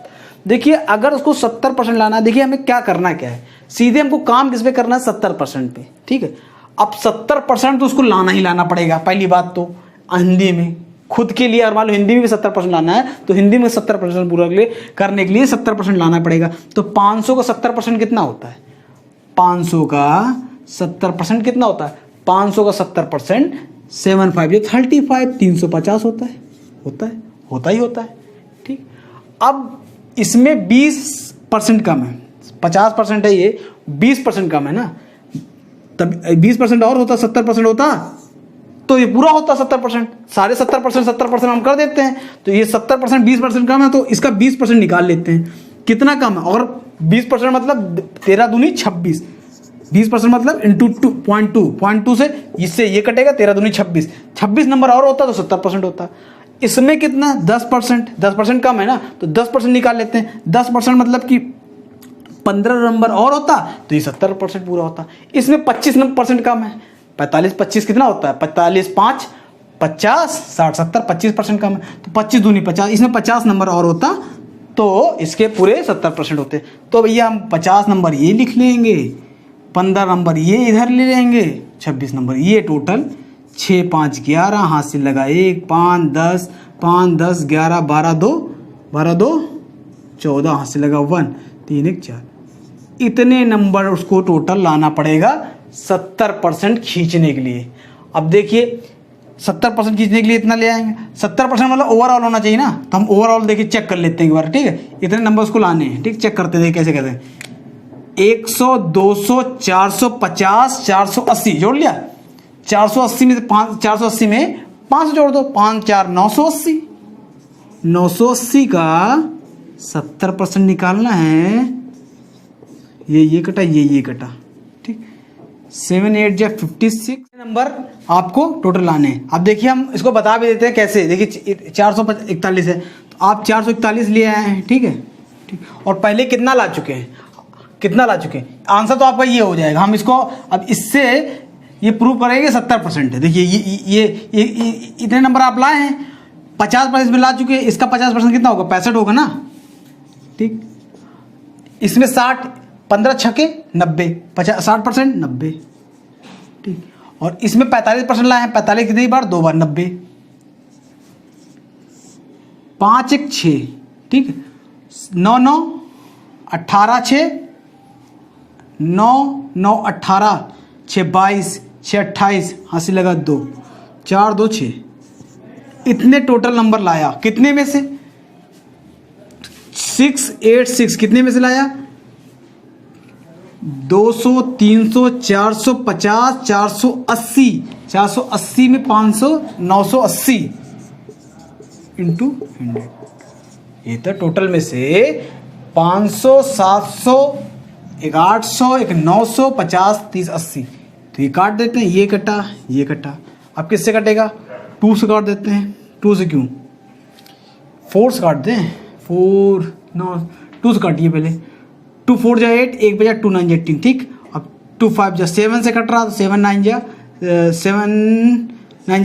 देखिए अगर उसको 70% लाना है, देखिए हमें क्या करना क्या है, सीधे हमको काम किस पे करना है, 70% पे। ठीक है, अब 70% तो उसको लाना ही लाना पड़ेगा। पहली बात तो हिंदी में खुद के लिए, और मान लो हिंदी में भी 70% लाना है तो हिंदी में 70% पूरा करने के लिए 70% लाना पड़ेगा। तो 500 का 70% कितना होता है, 500 का 70% कितना होता है, 500 का 70% 75 ये 35, 350 होता है, होता है। ठीक, अब इसमें 20% कम है, 50% है ये, 20% कम है ना, तब 20% और होता 70% होता तो ये पूरा होता 70%। सारे 70% हम कर देते हैं, तो ये 70% 20% कम है, तो इसका 20% निकाल लेते हैं। कितना कम है, और 20% मतलब 13 दूनी 26, 20% मतलब इंटू 2.2 से इससे ये कटेगा, 13 दूनी 26, 26 नंबर और होता तो 70% होता। इसमें कितना 10% कम है ना, तो 10% निकाल लेते हैं। 10% मतलब कि 15 नंबर और होता तो ये 70% पूरा होता। इसमें 25% कम है, 45 25 कितना होता है, 45 5 50 60 70, 25% कम है, तो 25 दूनी 50, इसमें 50 नंबर और होता तो इसके पूरे 70% होते। तो भैया हम 50 नंबर ये लिख लेंगे, 15 नंबर ये इधर ले लेंगे, 26 नंबर ये, टोटल 6 5 11, हाथ से लगा 1 5 10 5 10 11 12 2 14, हाथ से लगा 1 3 1 4, इतने नंबर उसको टोटल लाना पड़ेगा 70% खींचने के लिए। अब देखिए 70% खींचने के लिए इतना ले आएंगे, 70% मतलब ओवरऑल होना चाहिए ना, तो हम ओवरऑल देखिए चेक कर लेते हैं एक बार। ठीक है, इतने नंबर उसको लाने हैं। ठीक, चेक करते हैं कैसे कैसे, 100 200 450 480 जोड़ लिया, 480 में 480 में 500 जोड़ दो, 5 4 980, 980 का 70% निकालना है। ये कटा, ये कटा। ठीक, 7 8 जा 56 नंबर आपको टोटल लाने हैं। अब देखिए हम इसको बता भी देते हैं कैसे। देखिए 441 है, तो आप 441 लिए आए हैं। ठीक है, ठीक, और पहले कितना ला चुके हैं, आंसर तो आपका ये हो जाएगा। हम इसको अब इससे ये प्रूव करेंगे 70% है। देखिए ये इतने नंबर आप लाए हैं, 50% में ला चुके हैं, इसका 50% कितना होगा, 65 होगा ना। ठीक, इसमें 60, 15 छके 90, 60% 90। ठीक, और इसमें 45% लाए हैं, 45 कितनी बार, 2 बार 90, 5 1 6। ठीक, 9 9 18 6 9 9 18 6 22 6 28, हासिल लगा 2 4 2 6, इतने टोटल नंबर लाया। कितने में से, 686 कितने में से लाया, 200 300 450 480, 480 में 500 980 इंटू 100। ये तो टोटल में से 500 700 एक 800 एक 900 50 30 80, तो ये काट देते हैं। ये कटा, अब किससे कटेगा, 2 से काट देते हैं। 2 से क्यों, 4 से काट दें, 4 9 2 से काटिए पहले, 2 4 जा 8, 1 बजा 2 9 जा 18। ठीक, अब 2 5 जा 7 से कट रहा, तो 7 9 जा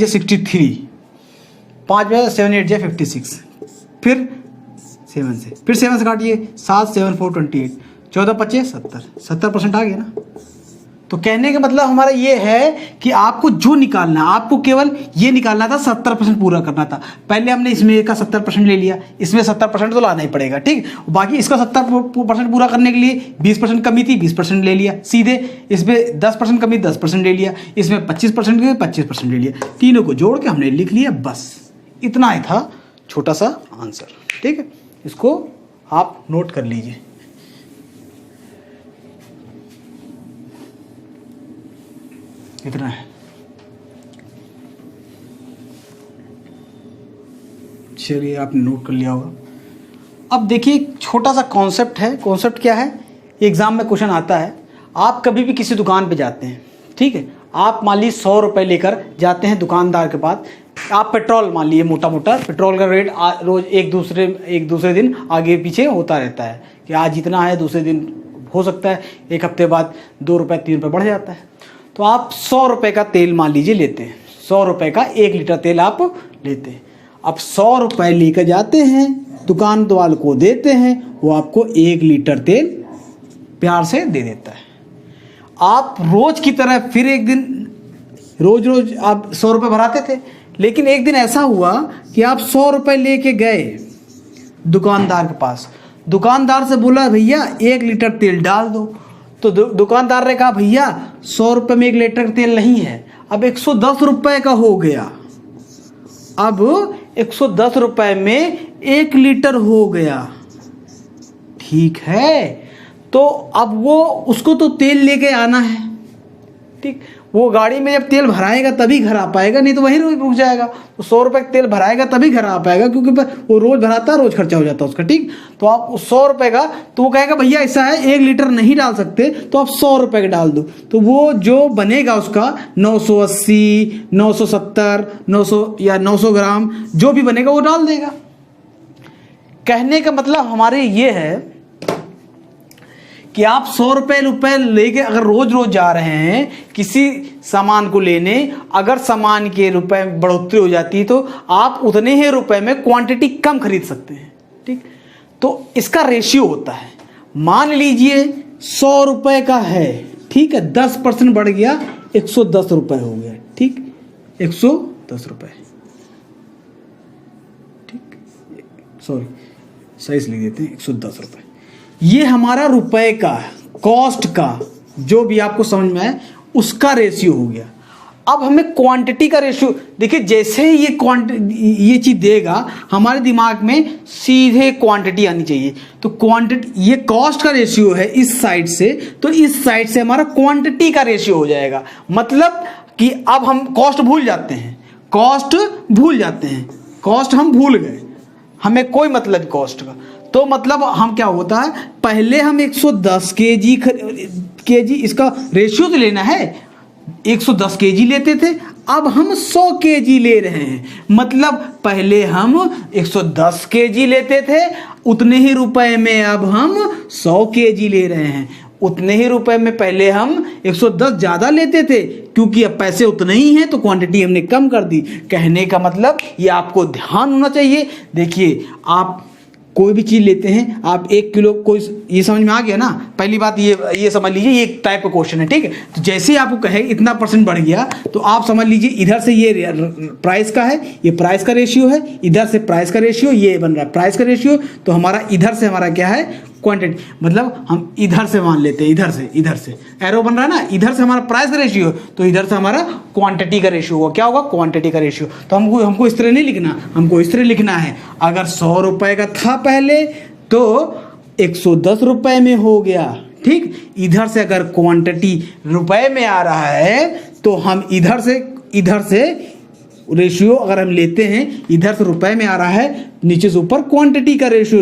63, 5 बजा 7 8 जा 56, फिर 7 से काटिए, 7 7 4 28, 14 25 70% आ गया ना। तो कहने का मतलब हमारा ये है कि आपको जो निकालना है, आपको केवल ये निकालना था, 70% पूरा करना था। पहले हमने इसमें का 70% ले लिया, इसमें 70% तो लाना ही पड़ेगा। ठीक, बाकी इसका 70% पूरा करने के लिए 20% कमी थी, 20% ले लिया सीधे, इसमें 10% कमी 10% ले लिया, इसमें 25% कमी 25% ले लिया, तीनों को जोड़ के हमने लिख लिया। बस इतना ही था छोटा सा आंसर। ठीक है, इसको आप नोट कर लीजिए। इतना है। चलिए आपने नोट कर लिया होगा। अब देखिए छोटा सा कॉन्सेप्ट है। कॉन्सेप्ट क्या है, एग्जाम में क्वेश्चन आता है। आप कभी भी किसी दुकान पे जाते हैं, ठीक है, आप मान लीजिए 100 रुपये लेकर जाते हैं दुकानदार के पास। आप पेट्रोल मान लीजिए, मोटा मोटा पेट्रोल का रेट रोज़ एक दूसरे दिन आगे पीछे होता रहता है कि आज इतना है, दूसरे दिन हो सकता है एक हफ्ते बाद 2 रुपये 3 रुपये बढ़ जाता है। तो आप 100 रुपये का तेल मान लीजिए लेते हैं, 100 रुपये का 1 लीटर तेल आप लेते हैं। अब 100 रुपये लेकर जाते हैं, दुकान वाले को देते हैं, वो आपको 1 लीटर तेल प्यार से दे देता है। आप रोज की तरह फिर एक दिन रोज आप 100 रुपये भराते थे, लेकिन एक दिन ऐसा हुआ कि आप 100 रुपये लेके गए दुकानदार के पास, दुकानदार से बोला भैया 1 लीटर तेल डाल दो। तो दुकानदार ने कहा भैया 100 रुपये में 1 लीटर तेल नहीं है, अब 110 रुपये का हो गया, अब 110 रुपये में 1 लीटर हो गया, ठीक है। तो अब वो उसको तो तेल लेके आना है, ठीक, वो गाड़ी में जब तेल भराएगा तभी घर आ पाएगा, नहीं तो वहीं रुक जाएगा। तो 100 रुपये का तेल भराएगा तभी घर आ पाएगा, क्योंकि वो रोज़ भराता है, रोज़ खर्चा हो जाता है उसका, ठीक। तो आप उस 100 रुपये का, तो वो कहेगा भैया ऐसा है 1 लीटर नहीं डाल सकते, तो आप 100 रुपये का डाल दो। तो वो जो बनेगा उसका 980, 970, 900 या 900 ग्राम जो भी बनेगा वो डाल देगा। कहने का मतलब हमारे ये है कि आप 100 रुपये लेके अगर रोज जा रहे हैं किसी सामान को लेने, अगर सामान के रुपए में बढ़ोतरी हो जाती है तो आप उतने ही रुपए में क्वांटिटी कम खरीद सकते हैं, ठीक। तो इसका रेशियो होता है, मान लीजिए 100 रुपये का है, ठीक है, 10% बढ़ गया 110 रुपये हो गया, ठीक, 110 रुपये, ठीक, सॉरी सही से लिख देते हैं 110 रुपये। ये हमारा रुपए का कॉस्ट का जो भी आपको समझ में आए उसका रेशियो हो गया। अब हमें क्वांटिटी का रेशियो देखिए, जैसे ही ये चीज़ देगा हमारे दिमाग में सीधे क्वांटिटी आनी चाहिए। तो क्वांटिटी, ये कॉस्ट का रेशियो है इस साइड से, तो इस साइड से हमारा क्वांटिटी का रेशियो हो जाएगा। मतलब कि अब हम कॉस्ट भूल जाते हैं, कॉस्ट हम भूल गए, हमें कोई मतलब कॉस्ट का। तो मतलब हम क्या होता है, पहले हम 110 केजी इसका रेशियो तो लेना है, 110 केजी लेते थे, अब हम 100 केजी ले रहे हैं। मतलब पहले हम 110 केजी लेते थे, उतने ही रुपए में अब हम 100 केजी ले रहे हैं। उतने ही रुपए में पहले हम 110 ज़्यादा लेते थे, क्योंकि अब पैसे उतने ही हैं तो क्वांटिटी हमने कम कर दी। कहने का मतलब ये आपको ध्यान होना चाहिए। देखिए, आप कोई भी चीज़ लेते हैं, आप 1 किलो, कोई, ये समझ में आ गया ना। पहली बात ये समझ लीजिए, ये एक टाइप का क्वेश्चन है, ठीक है। तो जैसे ही आपको कहे इतना % बढ़ गया, तो आप समझ लीजिए इधर से ये प्राइस का है, ये प्राइस का रेशियो है, इधर से प्राइस का रेशियो, ये बन रहा है प्राइस का रेशियो। तो हमारा इधर से हमारा क्या है, क्वांटिटी। मतलब हम इधर से मान लेते हैं, इधर से एरो बन रहा है ना, इधर से हमारा प्राइस का रेशियो, तो इधर से हमारा क्वांटिटी का रेशियो होगा। क्या होगा, क्वांटिटी का रेशियो। तो हमको इस तरह नहीं लिखना, हमको इस तरह लिखना है, अगर 100 रुपये का था पहले तो 110 रुपये में हो गया, ठीक। इधर से अगर क्वांटिटी रुपए में आ रहा है तो हम इधर से रेशियो अगर हम लेते हैं, इधर से रुपए में आ रहा है, नीचे से ऊपर क्वांटिटी का रेशियो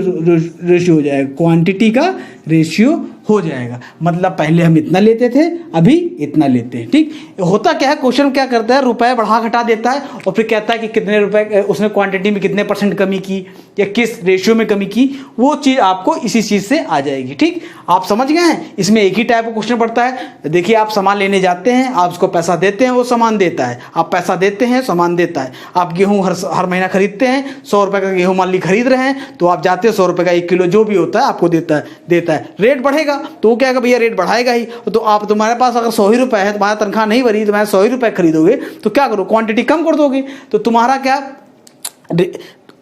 हो जाएगा, क्वांटिटी का रेशियो हो जाएगा। मतलब पहले हम इतना लेते थे, अभी इतना लेते हैं, ठीक। होता क्या है, क्वेश्चन क्या करता है, रुपए बढ़ा घटा देता है और फिर कहता है कि कितने रुपए उसने क्वांटिटी में कितने % कमी की या किस रेशियो में कमी की, वो चीज़ आपको इसी चीज़ से आ जाएगी, ठीक। आप समझ गए हैं। इसमें एक ही टाइप का क्वेश्चन पड़ता है। देखिए, आप सामान लेने जाते हैं, आप उसको पैसा देते हैं, वो सामान देता है, आप पैसा देते हैं, सामान देता है। आप गेहूँ हर महीना खरीदते हैं, 100 रुपये का गेहूँ मान ली खरीद रहे हैं, तो आप जाते हैं 100 रुपये का 1 किलो जो भी होता है आपको देता है। रेट बढ़ेगा तो वो क्या है, भैया रेट बढ़ाएगा ही। तो आप, तुम्हारे पास अगर 100 ही रुपये है, तुम्हारा तनख्वाह नहीं भरी, तुम्हारे 100 ही रुपये खरीदोगे, तो क्या करो, क्वांटिटी कम कर दोगे। तो तुम्हारा क्या,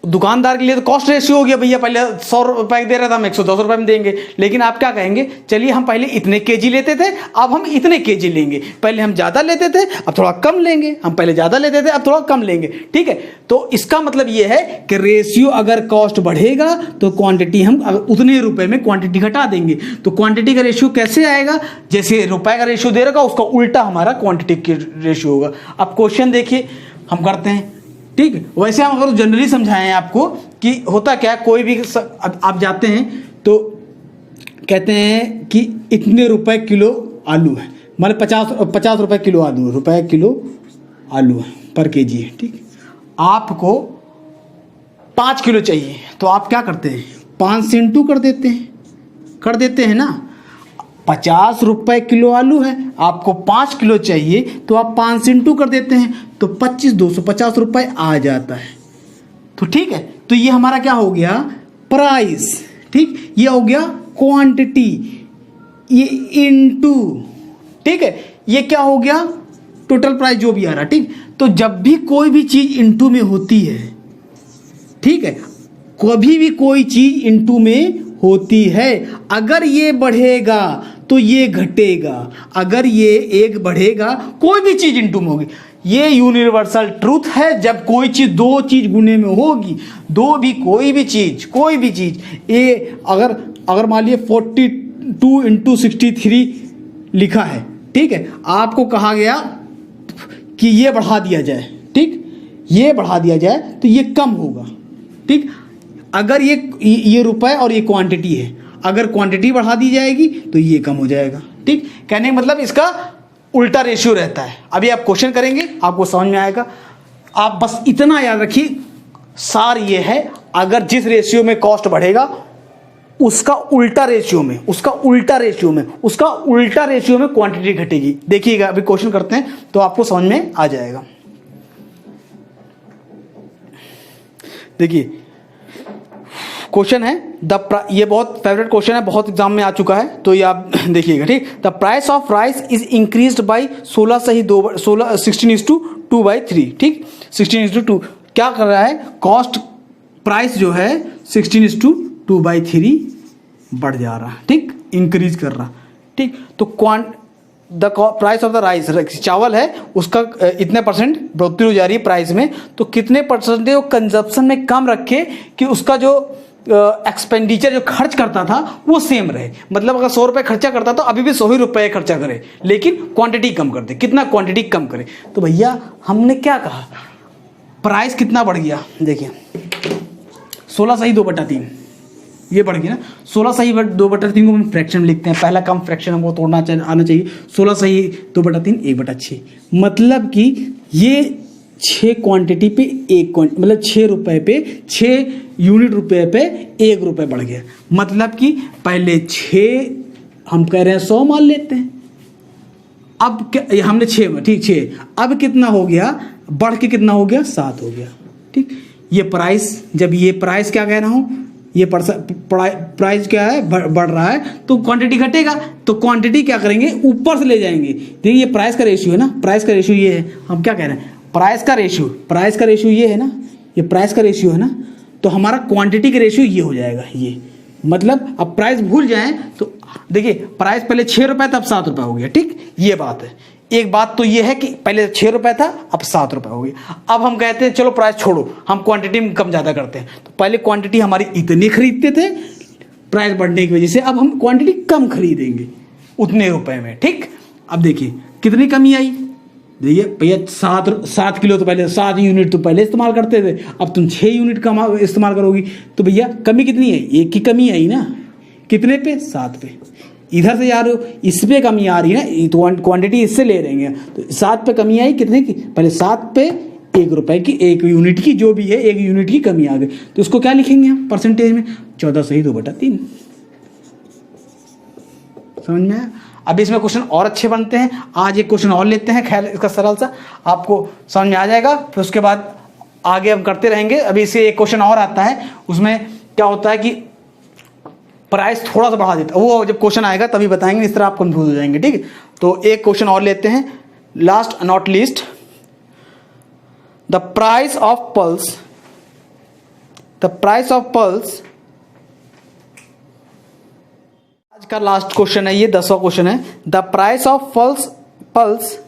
दुकानदार के लिए तो कॉस्ट रेशियो हो गया, भैया पहले 100 रुपये दे रहा था, हम 110 रुपये में देंगे। लेकिन आप क्या कहेंगे, चलिए हम पहले इतने केजी लेते थे, अब हम इतने केजी लेंगे। पहले हम ज़्यादा लेते थे, अब थोड़ा कम लेंगे। हम पहले ज़्यादा लेते थे, अब थोड़ा कम लेंगे, ठीक है। तो इसका मतलब ये है कि रेशियो अगर कॉस्ट बढ़ेगा तो क्वांटिटी हम उतने रुपए में क्वांटिटी घटा देंगे। तो क्वांटिटी का रेशियो कैसे आएगा, जैसे रुपए का रेशियो दे रखा उसका उल्टा हमारा क्वांटिटी का रेशियो होगा। अब क्वेश्चन देखिए हम करते हैं, ठीक। वैसे हम अगर जनरली समझाएं आपको कि होता क्या है, कोई भी आप जाते हैं तो कहते हैं कि इतने रुपए किलो आलू है, मतलब 50 रुपये किलो आलू, रुपये किलो आलू है पर केजी है, ठीक। आपको 5 किलो चाहिए तो आप क्या करते हैं, 5 से इंटू कर देते हैं ना। 50 रुपये किलो आलू है, आपको 5 किलो चाहिए तो आप 5 से इंटू कर देते हैं, तो 25 250 रुपये आ जाता है। तो ठीक है, तो ये हमारा क्या हो गया, प्राइस, ठीक। ये हो गया क्वांटिटी, ये इनटू, ठीक है, ये क्या हो गया, टोटल प्राइस जो भी आ रहा, ठीक। तो जब भी कोई भी चीज इनटू में होती है, ठीक है, कभी भी कोई चीज इनटू में होती है, अगर ये बढ़ेगा तो ये घटेगा, अगर ये एक बढ़ेगा कोई भी चीज इनटू में होगी। ये यूनिवर्सल ट्रूथ है, जब कोई चीज दो चीज गुने में होगी, कोई भी चीज ये अगर मान लिया 42 इंटू 63 लिखा है, ठीक है, आपको कहा गया कि ये बढ़ा दिया जाए, ठीक, ये बढ़ा दिया जाए तो ये कम होगा, ठीक। अगर ये रुपए और ये क्वांटिटी है, अगर क्वांटिटी बढ़ा दी जाएगी तो ये कम हो जाएगा, ठीक। कहने का मतलब इसका उल्टा रेशियो रहता है। अभी आप क्वेश्चन करेंगे आपको समझ में आएगा। आप बस इतना याद रखिए, सार ये है, अगर जिस रेशियो में कॉस्ट बढ़ेगा उसका उल्टा रेशियो में क्वांटिटी घटेगी। देखिएगा, अभी क्वेश्चन करते हैं तो आपको समझ में आ जाएगा। देखिए क्वेश्चन है ये बहुत फेवरेट क्वेश्चन है, बहुत एग्जाम में आ चुका है, तो ये आप देखिएगा, ठीक। The price of rice is increased by 16:2/3, ठीक। 16:2 क्या कर रहा है, कॉस्ट प्राइस जो है 16:2/3 बढ़ जा रहा है, ठीक, इंक्रीज कर रहा, ठीक। तो the price of the rice, चावल है उसका इतने परसेंट बढ़ोतरी हो जा रही है प्राइस में, तो कितने परसेंट वो कंजप्शन में कम रखे कि उसका जो एक्सपेंडिचर जो खर्च करता था वो सेम रहे। मतलब अगर 100 रुपये खर्चा करता तो अभी भी 100 ही रुपये खर्चा करे, लेकिन क्वांटिटी कम कर दे। कितना क्वांटिटी कम करे, तो भैया हमने क्या कहा, प्राइस कितना बढ़ गया, देखिए 16/2/3 ये बढ़ गया ना। 16/2/3 को हम फ्रैक्शन में लिखते हैं, पहला कम फ्रैक्शन हमको तोड़ना आना चाहिए। 16/2/3 1/6, मतलब कि ये 6 क्वांटिटी पे मतलब 6 रुपए पे 6 यूनिट रुपए पे 1 रुपए बढ़ गया। मतलब कि पहले 6 हम कह रहे हैं 100 मान लेते हैं, अब क्या हमने 6 ठीक 6, अब कितना हो गया, बढ़ के कितना हो गया, 7 हो गया, ठीक। ये प्राइस, जब ये प्राइस क्या कह रहा हूँ, ये प्राइस क्या है, बढ़ रहा है, तो क्वांटिटी घटेगा, तो क्वांटिटी क्या करेंगे, ऊपर से ले जाएंगे। देखिए ये प्राइस का रेशियो है ना, प्राइस का रेशियो ये है, हम क्या कह रहे हैं, प्राइस का रेशियो ये है ना, ये प्राइस का रेशियो है ना, तो हमारा क्वांटिटी का रेशियो ये हो जाएगा। ये मतलब अब प्राइस भूल जाएं तो देखिए प्राइस पहले 6 रुपए था, अब 7 रुपए हो गया, ठीक। ये बात है। एक बात तो ये है कि पहले 6 रुपए था, अब 7 रुपए हो गया। अब हम कहते हैं चलो प्राइस छोड़ो, हम क्वांटिटी में कम ज़्यादा करते हैं। तो पहले क्वांटिटी हमारी इतनी खरीदते थे, प्राइस बढ़ने की वजह से अब हम क्वांटिटी कम खरीदेंगे उतने रुपए में, ठीक। अब देखिए कितनी कमी आई, देखिए भैया 7 किलो तो पहले 7 यूनिट तो पहले इस्तेमाल करते थे, अब तुम 6 यूनिट का इस्तेमाल करोगी, तो भैया कमी कितनी आई, 1 की कमी आई ना, कितने पे, 7 पे। इधर से जा रहे हो, इस पे कमी आ रही है ना, तो क्वांटिटी इससे ले रहे हैं, तो 7 पे कमी आई, कितने की, पहले 7 पे 1 रुपए की, 1 यूनिट की जो भी है 1 यूनिट की कमी आ गई, तो इसको क्या लिखेंगे हम परसेंटेज में, 14/2/3। समझ में आया। अब इसमें क्वेश्चन और अच्छे बनते हैं, आज एक क्वेश्चन और लेते हैं, खैर इसका सरल सा आपको समझ में आ जाएगा, फिर उसके बाद आगे हम करते रहेंगे। अभी इसे एक क्वेश्चन और आता है, उसमें क्या होता है कि प्राइस थोड़ा सा बढ़ा देता है, वो जब क्वेश्चन आएगा तभी बताएंगे, इस तरह आप कंफ्यूज हो जाएंगे, ठीक है। तो एक क्वेश्चन और लेते हैं, last not least, the price of pulse, आज का लास्ट क्वेश्चन है, ये 10वां क्वेश्चन है। द प्राइस ऑफ पल्स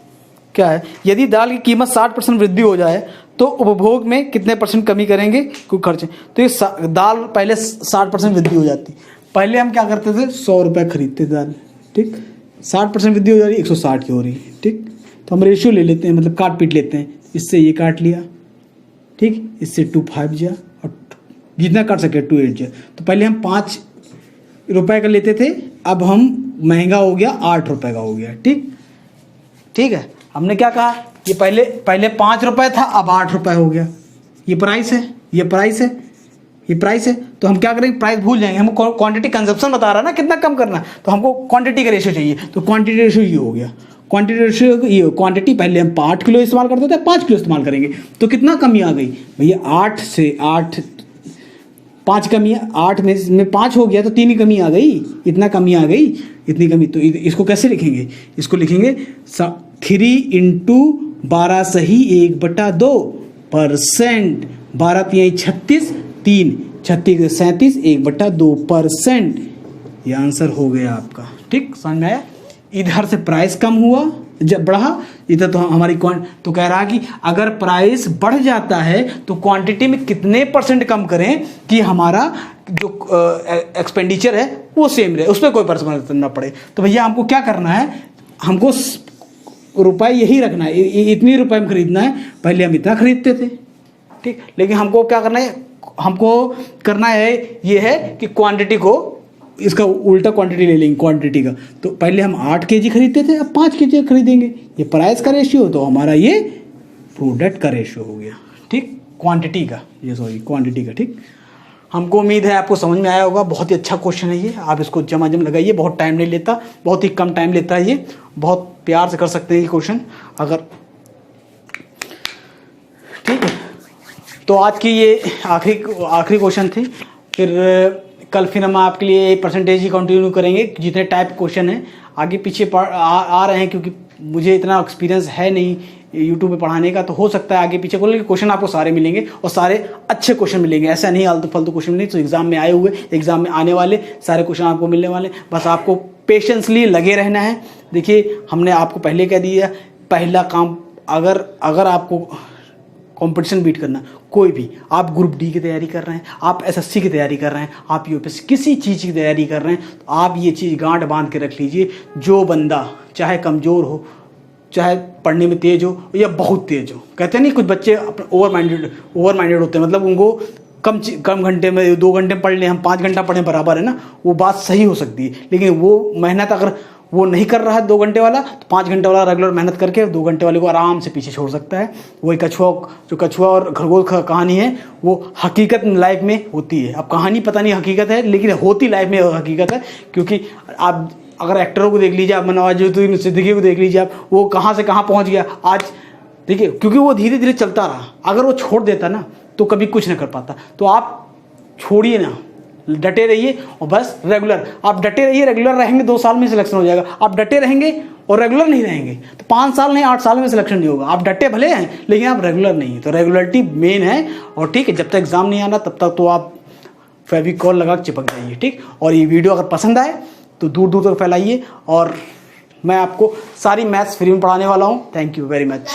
क्या है, यदि दाल की कीमत 60% वृद्धि हो जाए तो उपभोग में कितने % कमी करेंगे कुछ खर्चे। तो ये दाल पहले 60% वृद्धि हो जाती, पहले हम क्या करते थे, 100 रुपये खरीदते थे दाल, ठीक। 60% वृद्धि हो जा रही है, 160 की हो रही है, ठीक। तो हम रेशियो ले लेते हैं, मतलब काट पीट लेते हैं, इससे ये काट लिया, ठीक, इससे 2 5 जा, और जितना काट सके 2 8 जा। तो पहले हम 5 रुपए का लेते थे, अब हम महंगा हो गया 8 रुपए का हो गया। ठीक है, हमने क्या कहा, ये पहले 5 रुपए था, अब 8 रुपए हो गया। ये प्राइस है, ये प्राइस है, ये प्राइस है। तो हम क्या करेंगे, प्राइस भूल जाएंगे, हमको क्वांटिटी कंजप्शन बता रहा है ना कितना कम करना, तो हमको क्वांटिटी का रेशियो चाहिए, तो क्वांटिटी रेशियो ये हो गया। क्वांटिटी रेशियो ये क्वांटिटी पहले हम 8 किलो इस्तेमाल करते थे, 5 किलो इस्तेमाल करेंगे, तो कितना कमी आ गई भैया, 8 से 8 5 कमी, 8 में 5 हो गया तो 3 ही कमी आ गई, इतना कमी आ गई, इतनी कमी। तो इसको कैसे लिखेंगे, इसको लिखेंगे 3 × 12 सही 1/2%, 12 तिहाई 36, 3 36 37 1/2%। ये आंसर हो गया आपका। ठीक, समझ में आया। इधर से प्राइस कम हुआ, जब बढ़ा, इधर तो हमारी तो कह रहा कि अगर प्राइस बढ़ जाता है तो क्वांटिटी में कितने % कम करें कि हमारा जो एक्सपेंडिचर है वो सेम रहे, उस पर कोई परसेंट ना पड़े। तो भैया हमको क्या करना है, हमको रुपए यही रखना है, इतनी रुपए में खरीदना है। पहले हम इतना खरीदते थे, ठीक, लेकिन हमको क्या करना है, हमको करना है ये है कि क्वांटिटी को, इसका उल्टा क्वांटिटी ले लेंगे क्वांटिटी का। तो पहले हम 8 kg खरीदते थे, अब 5 kg खरीदेंगे। ये प्राइस का रेशियो, तो हमारा ये प्रोडक्ट का रेशियो हो गया। ठीक, क्वांटिटी का, ये सॉरी क्वांटिटी का। ठीक, हमको उम्मीद है आपको समझ में आया होगा। बहुत ही अच्छा क्वेश्चन है ये, आप इसको जमा लगाइए, बहुत टाइम नहीं लेता, बहुत ही कम टाइम लेता है ये, बहुत प्यार से कर सकते हैं ये क्वेश्चन अगर। ठीक है, तो आज की ये आखिरी क्वेश्चन थी। फिर कल फिर हम आपके लिए परसेंटेज ही कंटिन्यू करेंगे, जितने टाइप क्वेश्चन हैं आगे पीछे आ रहे हैं, क्योंकि मुझे इतना एक्सपीरियंस है नहीं यूट्यूब पे पढ़ाने का, तो हो सकता है आगे पीछे को, लेकिन क्वेश्चन आपको सारे मिलेंगे और सारे अच्छे क्वेश्चन मिलेंगे, ऐसा नहीं आलतू फालतू क्वेश्चन नहीं। तो एग्जाम में आए हुए, एग्जाम में आने वाले सारे क्वेश्चन आपको मिलने वाले, बस आपको पेशेंसली लगे रहना है। देखिए, हमने आपको पहले कह दिया, पहला काम, अगर आपको कंपटीशन बीट करना, कोई भी, आप ग्रुप डी की तैयारी कर रहे हैं, आप एसएससी की तैयारी कर रहे हैं, आप यूपीएससी किसी चीज़ की तैयारी कर रहे हैं, तो आप ये चीज़ गांठ बांध के रख लीजिए, जो बंदा चाहे कमज़ोर हो, चाहे पढ़ने में तेज हो या बहुत तेज हो, कहते हैं नहीं कुछ बच्चे ओवर माइंडेड होते हैं, मतलब उनको कम घंटे में 2 घंटे पढ़ लें, हम 5 घंटा पढ़ें बराबर है ना, वो बात सही हो सकती है। लेकिन वो मेहनत अगर वो नहीं कर रहा है 2 घंटे वाला, तो 5 घंटे वाला रेगुलर मेहनत करके 2 घंटे वाले को आराम से पीछे छोड़ सकता है। वही कछुआ और खरगोश का कहानी है, वो हकीकत लाइफ में होती है। अब कहानी पता नहीं हकीकत है, लेकिन होती लाइफ में हकीकत है। क्योंकि आप अगर एक्टरों को देख लीजिए, आप नवाजुद्दीन सिद्दीकी को देख लीजिए, आप वो कहाँ से कहाँ पहुँच गया आज, देखिए, क्योंकि वो धीरे धीरे चलता रहा। अगर वो छोड़ देता ना तो कभी कुछ नहीं कर पाता। तो आप छोड़िए ना, डटे रहिए और बस रेगुलर, आप डटे रहिए, रेगुलर रहेंगे 2 साल में सिलेक्शन हो जाएगा। आप डटे रहेंगे और रेगुलर नहीं रहेंगे तो 5 साल नहीं 8 साल में सिलेक्शन नहीं होगा। आप डटे भले हैं लेकिन आप रेगुलर नहीं है, तो रेगुलरिटी मेन है। और ठीक है, जब तक एग्जाम नहीं आना तब तक तो आप फेविकॉल लगा के चिपक जाइए। ठीक, और ये वीडियो अगर पसंद आए तो दूर दूर तक फैलाइए, और मैं आपको सारी मैथ्स फ्री में पढ़ाने वाला हूँ। Thank you very much.